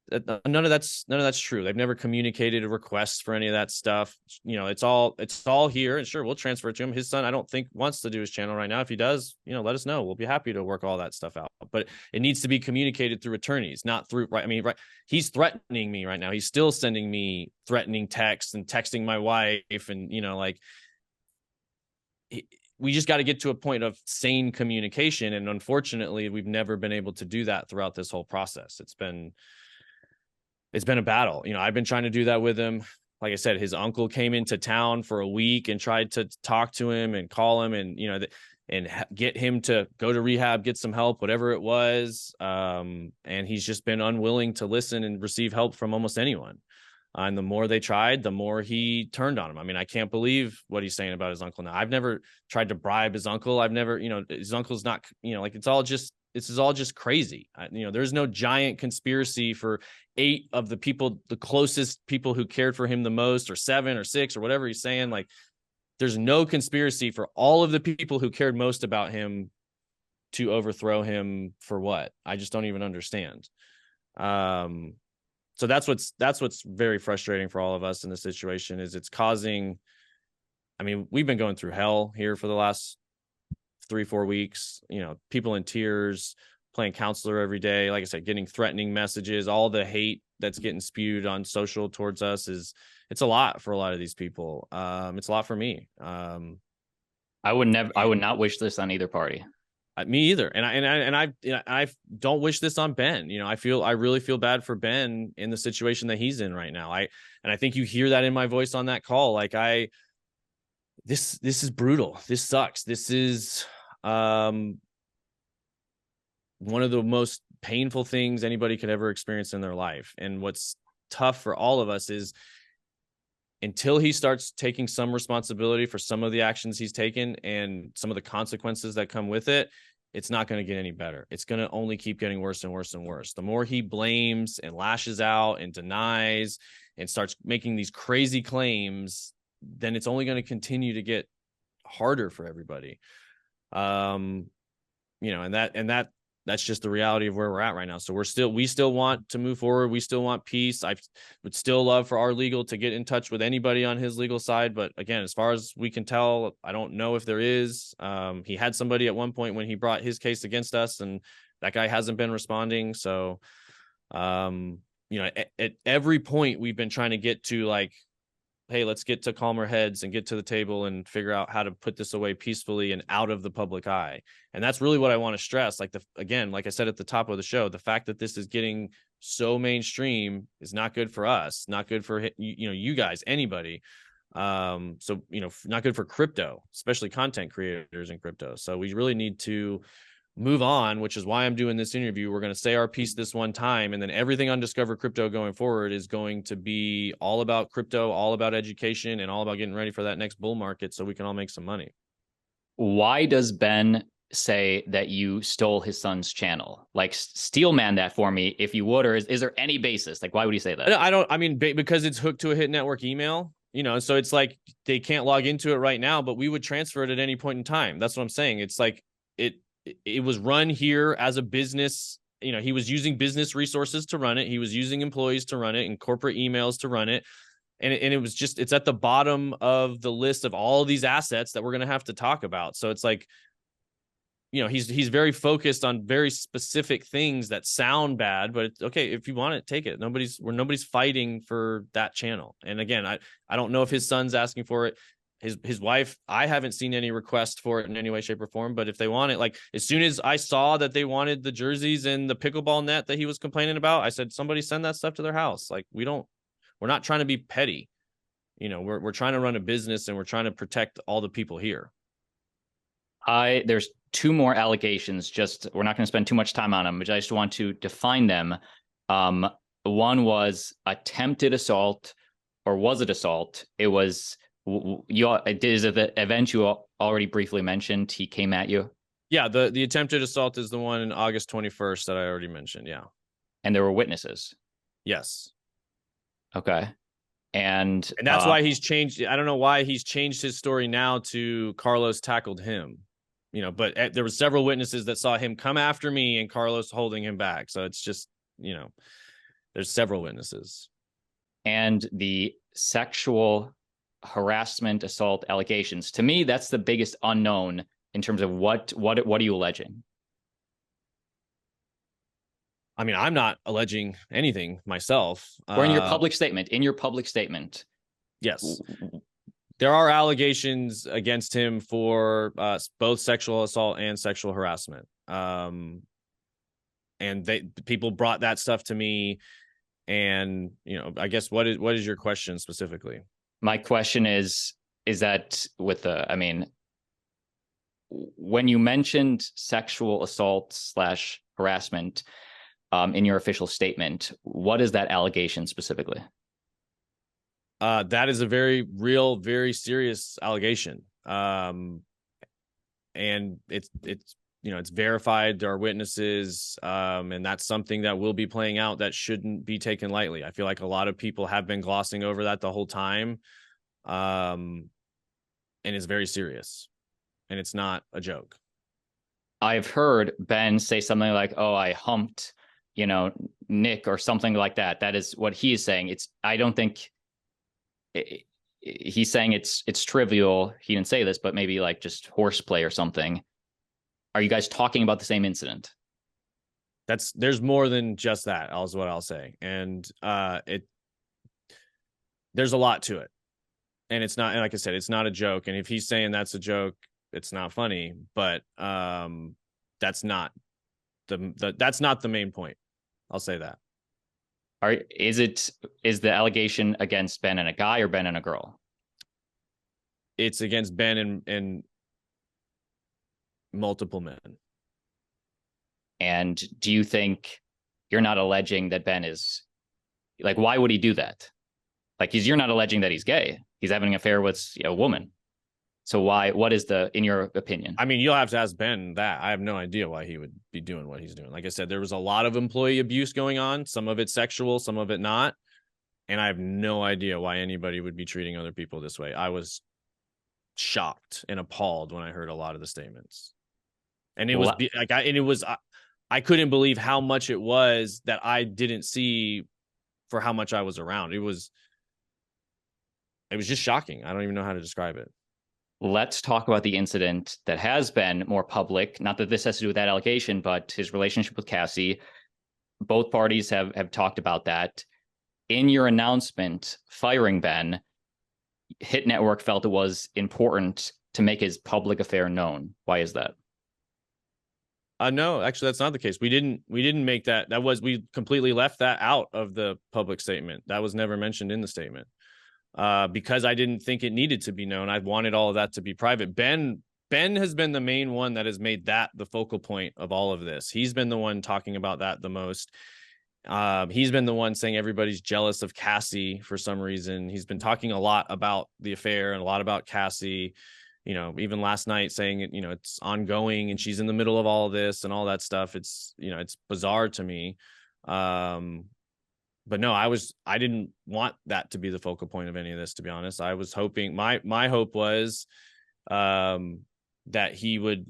none of that's true. They've never communicated a request for any of that stuff. It's all here, and sure, we'll transfer it to him. His son, I don't think, wants to do his channel right now. If he does, let us know. We'll be happy to work all that stuff out. But it needs to be communicated through attorneys, not through, right? I mean, right. He's threatening me right now. He's still sending me threatening texts and texting my wife, and we just got to get to a point of sane communication. And unfortunately, we've never been able to do that throughout this whole process. It's been a battle. I've been trying to do that with him. Like I said, his uncle came into town for a week and tried to talk to him and call him and, and get him to go to rehab, get some help, whatever it was. And he's just been unwilling to listen and receive help from almost anyone. And the more they tried, the more he turned on him. I mean, I can't believe what he's saying about his uncle now. I've never tried to bribe his uncle. I've never, his uncle's not, like this is all just crazy. There's no giant conspiracy for 8 of the people, the closest people who cared for him the most, or 7 or 6 or whatever he's saying. Like, there's no conspiracy for all of the people who cared most about him to overthrow him for what? I just don't even understand. So that's what's very frustrating for all of us in this situation, is it's causing, I mean, we've been going through hell here for the last 3-4 weeks, people in tears, playing counselor every day. Like I said, getting threatening messages, all the hate that's getting spewed on social towards us it's a lot for a lot of these people. It's a lot for me. I would not wish this on either party. Me either. And I don't wish this on Ben. I really feel bad for Ben in the situation that he's in right now. I think you hear that in my voice on that call. Like this is brutal. This sucks. This is one of the most painful things anybody could ever experience in their life. And what's tough for all of us is, until he starts taking some responsibility for some of the actions he's taken and some of the consequences that come with it, it's not going to get any better. It's going to only keep getting worse and worse and worse. The more he blames and lashes out and denies and starts making these crazy claims, then it's only going to continue to get harder for everybody. And that's just the reality of where we're at right now. So we still want to move forward. We still want peace. I would still love for our legal to get in touch with anybody on his legal side. But again, as far as we can tell, I don't know if there is. He had somebody at one point when he brought his case against us, and that guy hasn't been responding. So, at every point we've been trying to get to, like, hey, let's get to calmer heads and get to the table and figure out how to put this away peacefully and out of the public eye. And that's really what I want to stress. Like like I said at the top of the show, the fact that this is getting so mainstream is not good for us, not good for, you guys, anybody. So, not good for crypto, especially content creators in crypto. So we really need to move on, which is why I'm doing this interview. We're going to say our piece this one time, and then everything on Discover Crypto going forward is going to be all about crypto, all about education, and all about getting ready for that next bull market so we can all make some money. Why does Ben say that you stole his son's channel? Like, steelman that for me, if you would, or is there any basis? Like, why would he say that? Because it's hooked to a hit network email, so it's like they can't log into it right now, but we would transfer it at any point in time. That's what I'm saying. It's like it was run here as a business. He was using business resources to run it. He was using employees to run it and corporate emails to run it. And it was just, it's at the bottom of the list of all of these assets that we're going to have to talk about. So it's like, he's very focused on very specific things that sound bad, but it's okay. If you want it, take it. Nobody's fighting for that channel. And again, I don't know if his son's asking for it. His wife, I haven't seen any request for it in any way, shape, or form. But if they want it, like as soon as I saw that they wanted the jerseys and the pickleball net that he was complaining about, I said, somebody send that stuff to their house. Like we're not trying to be petty. We're trying to run a business and we're trying to protect all the people here. There's two more allegations. We're not going to spend too much time on them, but I just want to define them. One was attempted assault, or was it assault? It was is it the event you already briefly mentioned? He came at you. Yeah, the attempted assault is the one in August 21st that I already mentioned. Yeah, and there were witnesses. Yes. Okay. And that's why he's changed. I don't know why he's changed his story now to Carlos tackled him. But there were several witnesses that saw him come after me and Carlos holding him back. So it's just, there's several witnesses. And the sexual harassment assault allegations, to me, that's the biggest unknown in terms of what are you alleging? I mean, I'm not alleging anything myself. Or in your public statement. Yes. There are allegations against him for both sexual assault and sexual harassment. And people brought that stuff to me. And, I guess what is your question specifically? My question is that when you mentioned sexual assault / harassment in your official statement, what is that allegation specifically? That is a very real, very serious allegation. And it's verified. There are witnesses. And that's something that will be playing out that shouldn't be taken lightly. I feel like a lot of people have been glossing over that the whole time. And it's very serious, and it's not a joke. I've heard Ben say something like, "Oh, I humped, Nick," or something like that. That is what he is saying. I don't think he's saying it's trivial. He didn't say this, but maybe like just horseplay or something. Are you guys talking about the same incident? There's more than just that, is what I'll say. And there's a lot to it. And it's not, and like I said, it's not a joke. And if he's saying that's a joke, it's not funny, but that's not the main point. I'll say that. Is the allegation against Ben and a guy or Ben and a girl? It's against Ben and multiple men. And do you think you're not alleging that Ben is like, why would he do that? Like, you're not alleging that he's gay. He's having an affair with a woman. So what is in your opinion? I mean, you'll have to ask Ben that. I have no idea why he would be doing what he's doing. Like I said, there was a lot of employee abuse going on. Some of it sexual, some of it not. And I have no idea why anybody would be treating other people this way. I was shocked and appalled when I heard a lot of the statements. And I couldn't believe how much it was that I didn't see for how much I was around. It was just shocking. I don't even know how to describe it. Let's talk about the incident that has been more public. Not that this has to do with that allegation, but his relationship with Cassie. Both parties have talked about that. In your announcement firing Ben, Hit Network felt it was important to make his public affair known. Why is that? No, actually, that's not the case. We didn't make that. We completely left that out of the public statement. That was never mentioned in the statement. Because I didn't think it needed to be known. I wanted all of that to be private. Ben has been the main one that has made that the focal point of all of this. He's been the one talking about that the most. He's been the one saying everybody's jealous of Cassie for some reason. He's been talking a lot about the affair and a lot about Cassie, even last night saying, it's ongoing and she's in the middle of all of this and all that stuff. It's, it's bizarre to me. But no, I didn't want that to be the focal point of any of this, to be honest. I was hoping, my hope was that he would,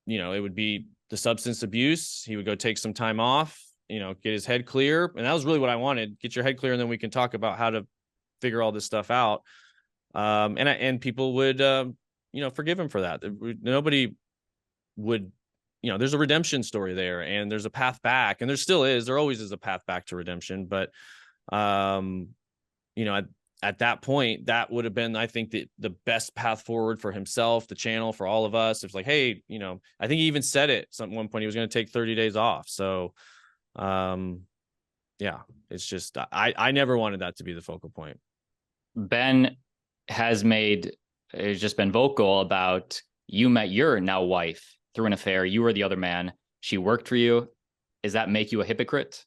it would be the substance abuse. He would go take some time off, get his head clear. And that was really what I wanted. Get your head clear, and then we can talk about how to figure all this stuff out. And people would, forgive him for that. Nobody would there's a redemption story there, and there's a path back, and there always is a path back to redemption. But, at that point, that would have been, I think, the best path forward for himself, the channel, for all of us. It's like, hey, I think he even said it at one point, he was going to take 30 days off. So, yeah, it's just, I never wanted that to be the focal point. Ben has just been vocal about, you met your now wife through an affair. You were the other man. She worked for you. Does that make you a hypocrite?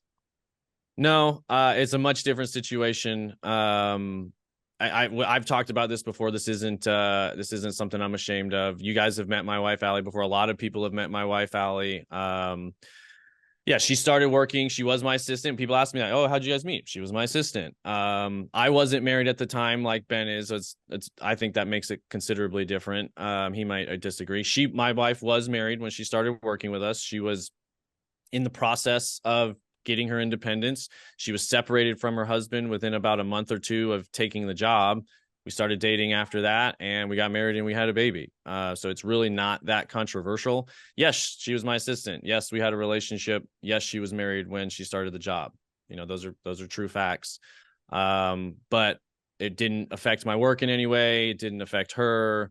No, it's a much different situation. I've talked about this before. This isn't something I'm ashamed of. You guys have met my wife, Allie, before. A lot of people have met my wife, Allie. Yeah, she started working. She was my assistant. People ask me, like, oh, how'd you guys meet? She was my assistant. I wasn't married at the time like Ben is. I think that makes it considerably different. He might disagree. My wife was married when she started working with us. She was in the process of getting her independence. She was separated from her husband within about a month or two of taking the job. We started dating after that, and we got married, and we had a baby. So it's really not that controversial. Yes, she was my assistant. Yes, we had a relationship. Yes, she was married when she started the job. Those are true facts. But it didn't affect my work in any way. It didn't affect her.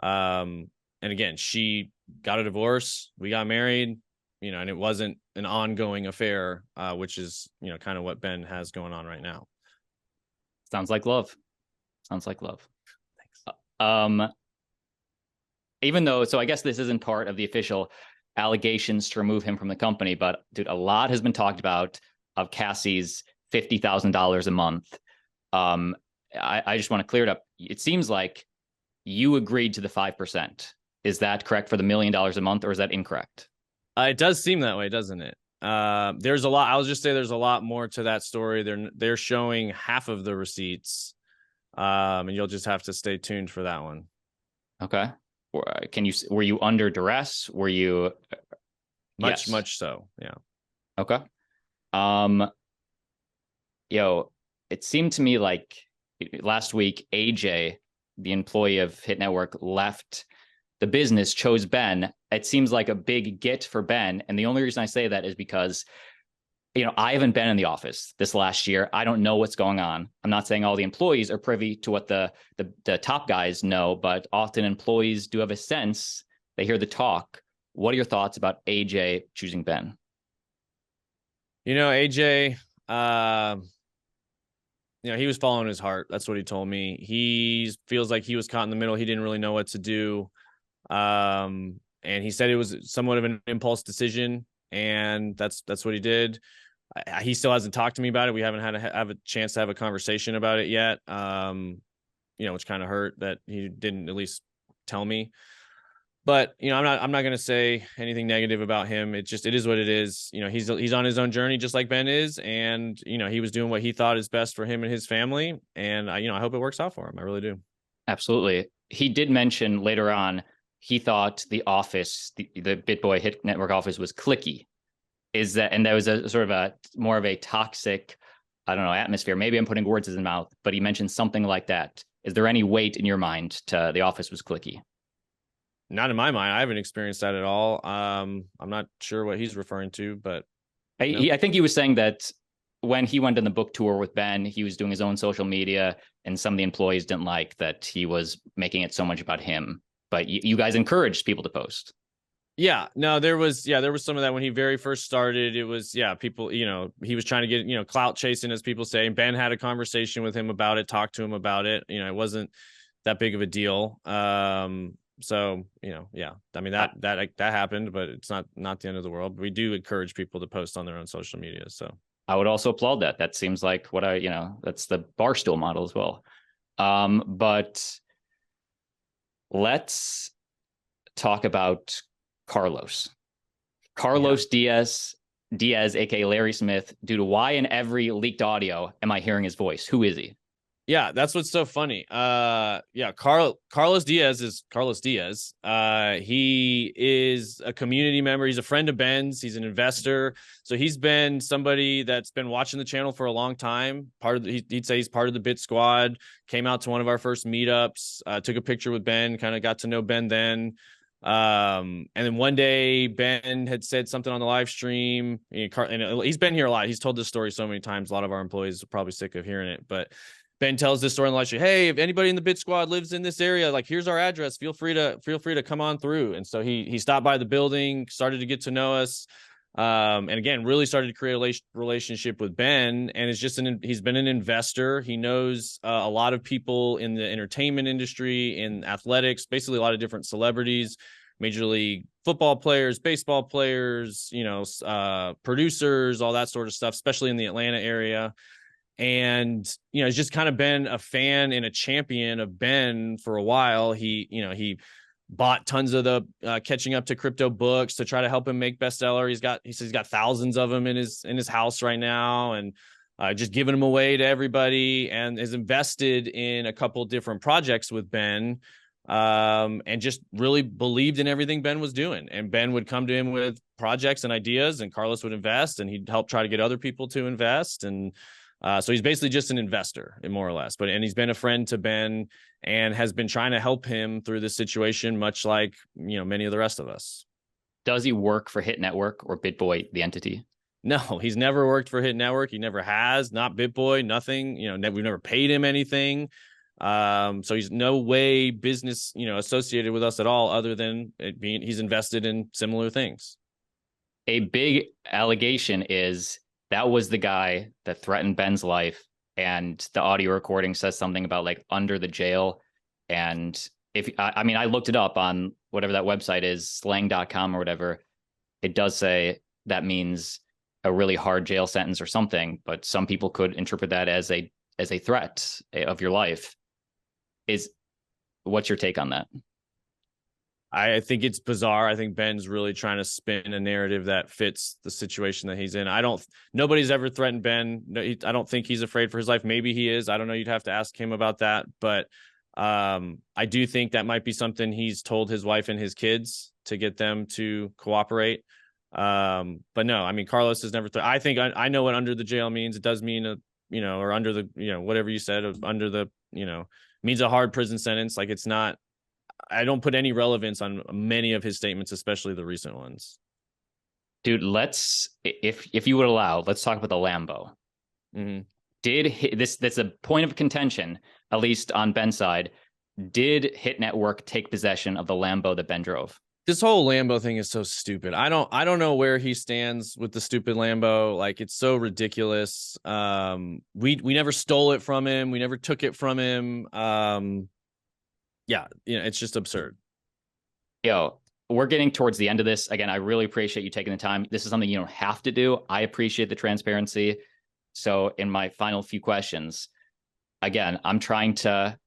And again, she got a divorce. We got married. And it wasn't an ongoing affair, which is, kind of what Ben has going on right now. Sounds like love. Thanks. Even though, so I guess this isn't part of the official allegations to remove him from the company, but dude, a lot has been talked about of Cassie's $50,000 a month. I just want to clear it up. It seems like you agreed to the 5%. Is that correct for the $1 million a month, or is that incorrect? It does seem that way, doesn't it? There's a lot. I'll just say there's a lot more to that story. They're showing half of the receipts, and you'll just have to stay tuned for that one. Okay. Were you under duress? Were you much so? Yeah. Okay. It seemed to me like last week, AJ, the employee of Hit Network, left the business, chose Ben. It seems like a big get for Ben. And the only reason I say that is because, I haven't been in the office this last year. I don't know what's going on. I'm not saying all the employees are privy to what the top guys know, but often employees do have a sense. They hear the talk. What are your thoughts about AJ choosing Ben? AJ, he was following his heart. That's what he told me. He feels like he was caught in the middle. He didn't really know what to do. And he said it was somewhat of an impulse decision, and that's what he did. He still hasn't talked to me about it. We haven't had have a chance to have a conversation about it yet. Which kind of hurt that he didn't at least tell me. But I'm not going to say anything negative about him. It is what it is. He's on his own journey, just like Ben is, and he was doing what he thought is best for him and his family. And I hope it works out for him. I really do. Absolutely. He did mention later on he thought the office, the BitBoy Hit Network office, was cliquey. And there was a sort of a more of a toxic, I don't know, atmosphere. Maybe I'm putting words in his mouth, but he mentioned something like that. Is there any weight in your mind to the office was cliquey? Not in my mind. I haven't experienced that at all. I'm not sure what he's referring to, but I think he was saying that when he went on the book tour with Ben, he was doing his own social media, and some of the employees didn't like that he was making it so much about him. But you guys encouraged people to post. Yeah, no, there was some of that when he very first started. It was, people, he was trying to get, clout chasing, as people say. And Ben had a conversation with him about it, talked to him about it. It wasn't that big of a deal. So, I mean, that happened, but it's not the end of the world. We do encourage people to post on their own social media. So I would also applaud that. That seems like what that's the Barstool model as well. But let's talk about Carlos Diaz, aka Larry Smith. Dude, why in every leaked audio am I hearing his voice? Who is he? Yeah, that's what's so funny. Carlos Diaz is Carlos Diaz. He is a community member. He's a friend of Ben's. He's an investor. So he's been somebody that's been watching the channel for a long time. He'd say he's part of the Bit Squad. Came out to one of our first meetups. Took a picture with Ben. Kind of got to know Ben then. And then one day Ben had said something on the live stream, and he's been here a lot. He's told this story so many times. A lot of our employees are probably sick of hearing it, but Ben tells this story on the live stream. Hey, if anybody in the Bit Squad lives in this area, like here's our address. Feel free to come on through. And so he stopped by the building, started to get to know us. And again, really started to create a relationship with Ben, and he's been an investor. He knows a lot of people in the entertainment industry, in athletics, basically a lot of different celebrities, Major League football players, baseball players, producers, all that sort of stuff, especially in the Atlanta area. And, he's just kind of been a fan and a champion of Ben for a while. He bought tons of the Catching Up to Crypto books to try to help him make bestseller. He says he's got thousands of them in his house right now, and just giving them away to everybody, and has invested in a couple different projects with Ben, and just really believed in everything Ben was doing. And Ben would come to him with projects and ideas, and Carlos would invest, and he'd help try to get other people to invest. And so he's basically just an investor, more or less. And he's been a friend to Ben and has been trying to help him through this situation, much like, many of the rest of us. Does he work for Hit Network or BitBoy, the entity? No, he's never worked for Hit Network. He never has, not BitBoy, nothing. We've never paid him anything. So he's no way business, associated with us at all, other than he's invested in similar things. A big allegation is that was the guy that threatened Ben's life, and the audio recording says something about like under the jail. And I looked it up on whatever that website is, slang.com or whatever. It does say that means a really hard jail sentence or something, but some people could interpret that as a threat of your life. What's your take on that? I think it's bizarre. I think Ben's really trying to spin a narrative that fits the situation that he's in. Nobody's ever threatened Ben. I don't think he's afraid for his life. Maybe he is. I don't know. You'd have to ask him about that. But I do think that might be something he's told his wife and his kids to get them to cooperate. But no, Carlos has never, I think I know what under the jail means. It does mean or under the, whatever you said, under the, means a hard prison sentence. Like, it's not, I don't put any relevance on many of his statements, especially the recent ones. Dude, if you would allow, let's talk about the Lambo. Mm-hmm. That's a point of contention, at least on Ben's side. Did Hit Network take possession of the Lambo that Ben drove? This whole Lambo thing is so stupid. I don't know where he stands with the stupid Lambo. Like, it's so ridiculous. We never stole it from him. We never took it from him. Yeah, it's just absurd. Yo, we're getting towards the end of this. Again, I really appreciate you taking the time. This is something you don't have to do. I appreciate the transparency. So in my final few questions, again, I'm trying to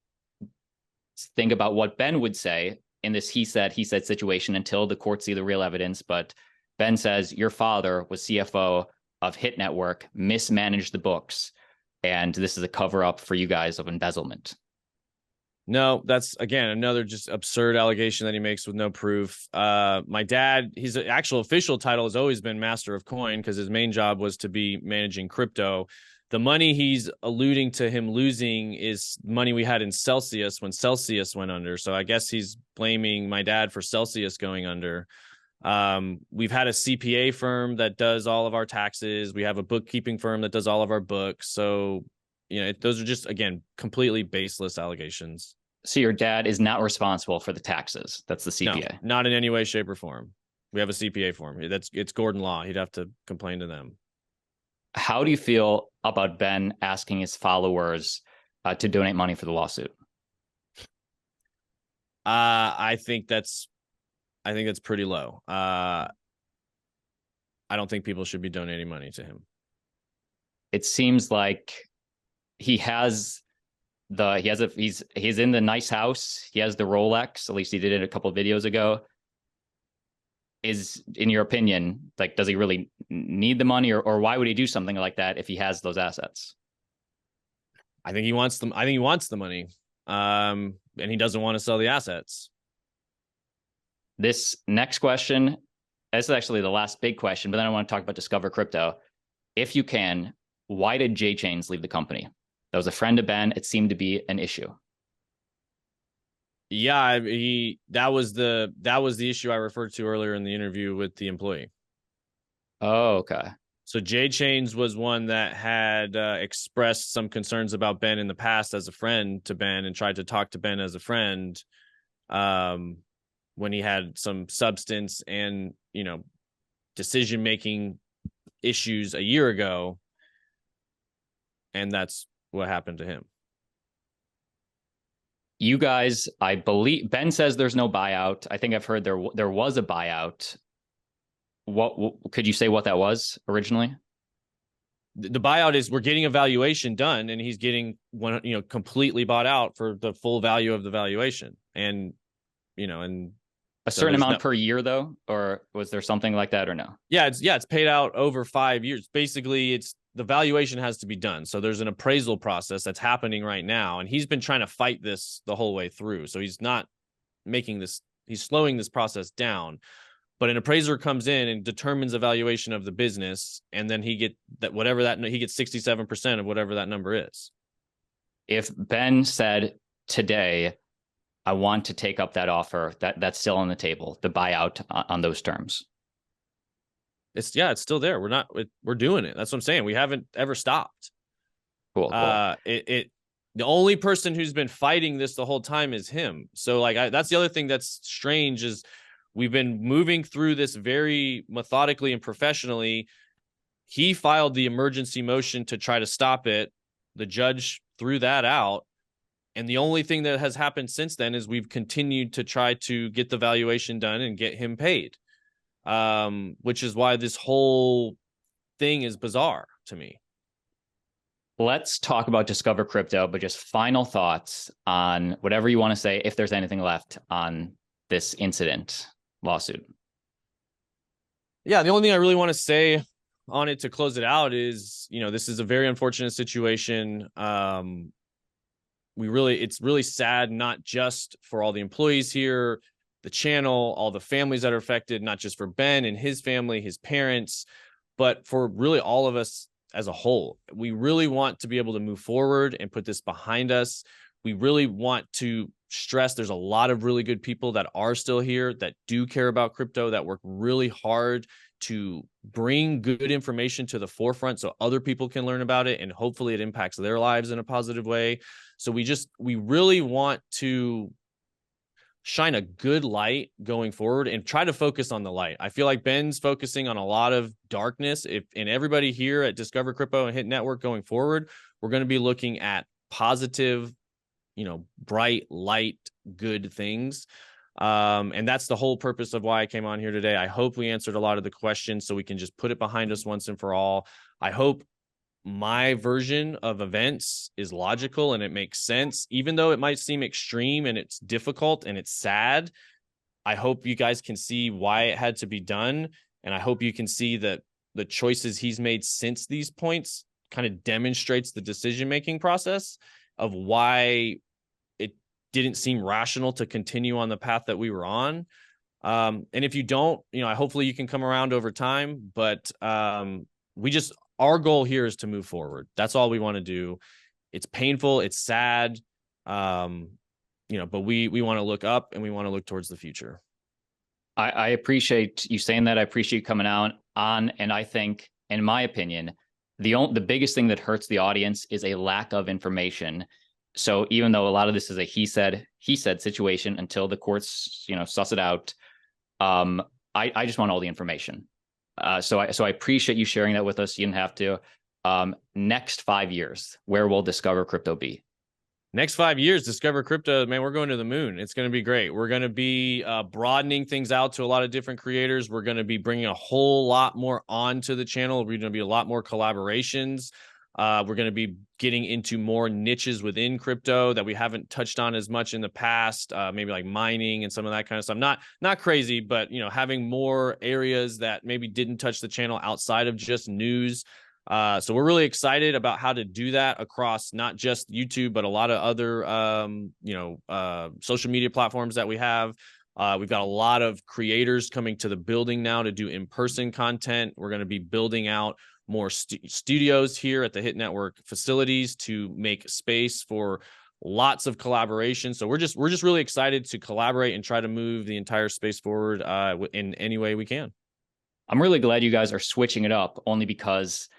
think about what Ben would say in this he said situation until the courts see the real evidence. But Ben says your father was CFO of Hit Network, mismanaged the books, and this is a cover up for you guys of embezzlement. No, that's, again, another just absurd allegation that he makes with no proof. My dad, his actual official title has always been Master of Coin, because his main job was to be managing crypto. The money he's alluding to him losing is money we had in Celsius when Celsius went under. So I guess he's blaming my dad for Celsius going under. We've had a CPA firm that does all of our taxes. We have a bookkeeping firm that does all of our books. So those are just, again, completely baseless allegations. So your dad is not responsible for the taxes. That's the CPA. No, not in any way, shape, or form. We have a CPA for him. It's Gordon Law. He'd have to complain to them. How do you feel about Ben asking his followers to donate money for the lawsuit? I think that's pretty low. I don't think people should be donating money to him. It seems like he's in the nice house. He has the Rolex. At least he did it a couple of videos ago. Is, in your opinion, like, does he really need the money, or why would he do something like that if he has those assets? I think he wants them. I think he wants the money. And he doesn't want to sell the assets. This next question, this is actually the last big question, but then I want to talk about Discover Crypto. If you can, why did JChains leave the company? That was a friend of Ben. It seemed to be an issue. Yeah, that was the issue I referred to earlier in the interview with the employee. Oh, okay. So JChains was one that had expressed some concerns about Ben in the past as a friend to Ben, and tried to talk to Ben as a friend when he had some substance and, decision making issues a year ago, and that's what happened to him. You guys, I believe Ben says there's no buyout. I think I've heard there was a buyout. What could you say what that was originally? The buyout is we're getting a valuation done, and he's getting completely bought out for the full value of the valuation, and a certain amount per year though, or was there something like that, or no? Yeah, it's paid out over 5 years. Basically, it's the valuation has to be done. So there's an appraisal process that's happening right now, and he's been trying to fight this the whole way through. So he's not making this, he's slowing this process down. But an appraiser comes in and determines the valuation of the business, and then he gets 67% of whatever that number is. If Ben said today, I want to take up that offer, that's still on the table, the buyout on those terms. It's still there. We're doing it. That's what I'm saying. We haven't ever stopped. Cool. The only person who's been fighting this the whole time is him. So that's the other thing that's strange is we've been moving through this very methodically and professionally. He filed the emergency motion to try to stop it. The judge threw that out. And the only thing that has happened since then is we've continued to try to get the valuation done and get him paid, which is why this whole thing is bizarre to me. Let's talk about Discover Crypto, but just final thoughts on whatever you want to say, if there's anything left on this incident lawsuit. Yeah, the only thing I really want to say on it to close it out is, this is a very unfortunate situation. It's really sad, not just for all the employees here, the channel, all the families that are affected, not just for Ben and his family, his parents, but for really all of us as a whole. We really want to be able to move forward and put this behind us. We really want to stress there's a lot of really good people that are still here, that do care about crypto, that work really hard to bring good information to the forefront so other people can learn about it, and hopefully it impacts their lives in a positive way. So we really want to shine a good light going forward and try to focus on the light. I feel like Ben's focusing on a lot of darkness. And everybody here at Discover Crypto and Hit Network going forward, we're going to be looking at positive, bright, light, good things. And that's the whole purpose of why I came on here today. I hope we answered a lot of the questions so we can just put it behind us once and for all. I hope my version of events is logical and it makes sense, even though it might seem extreme and it's difficult and it's sad. I hope you guys can see why it had to be done. And I hope you can see that the choices he's made since these points kind of demonstrates the decision-making process of why it didn't seem rational to continue on the path that we were on. And if you don't, hopefully you can come around over time, but our goal here is to move forward. That's all we want to do. It's painful. It's sad. But we want to look up and we want to look towards the future. I appreciate you saying that. I appreciate you coming on. And I think, in my opinion, the biggest thing that hurts the audience is a lack of information. So even though a lot of this is a he said situation until the courts, suss it out, I just want all the information. So I appreciate you sharing that with us. You didn't have to. Next 5 years, where will Discover Crypto be? Next 5 years, Discover Crypto, man, we're going to the moon. It's going to be great. We're going to be broadening things out to a lot of different creators. We're going to be bringing a whole lot more onto the channel. We're going to be a lot more collaborations. We're going to be getting into more niches within crypto that we haven't touched on as much in the past, maybe like mining and some of that kind of stuff. Not crazy, but having more areas that maybe didn't touch the channel outside of just news. So we're really excited about how to do that across not just YouTube, but a lot of other social media platforms that we have. We've got a lot of creators coming to the building now to do in-person content. We're going to be building out more studios here at the Hit Network facilities to make space for lots of collaboration. So we're just really excited to collaborate and try to move the entire space forward in any way we can. I'm really glad you guys are switching it up, only because,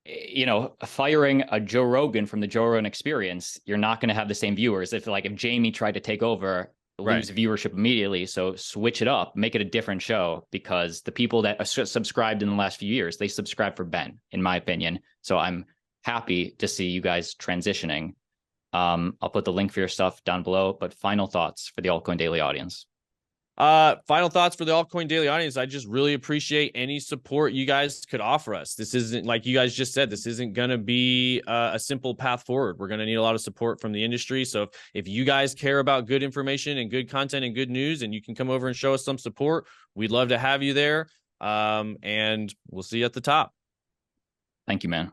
you know, firing a Joe Rogan from the Joe Rogan Experience, you're not going to have the same viewers. If Jamie tried to take over, lose viewership immediately. So switch it up, make it a different show, because the people that are subscribed in the last few years, they subscribe for Ben, in my opinion. So I'm happy to see you guys transitioning. I'll put the link for your stuff down below, but final thoughts for the Altcoin Daily audience. Final thoughts for the Altcoin Daily audience. I just really appreciate any support you guys could offer us. This isn't, like you guys just said, this isn't going to be a simple path forward. We're going to need a lot of support from the industry. So if you guys care about good information and good content and good news, and you can come over and show us some support, we'd love to have you there. And we'll see you at the top. Thank you, man.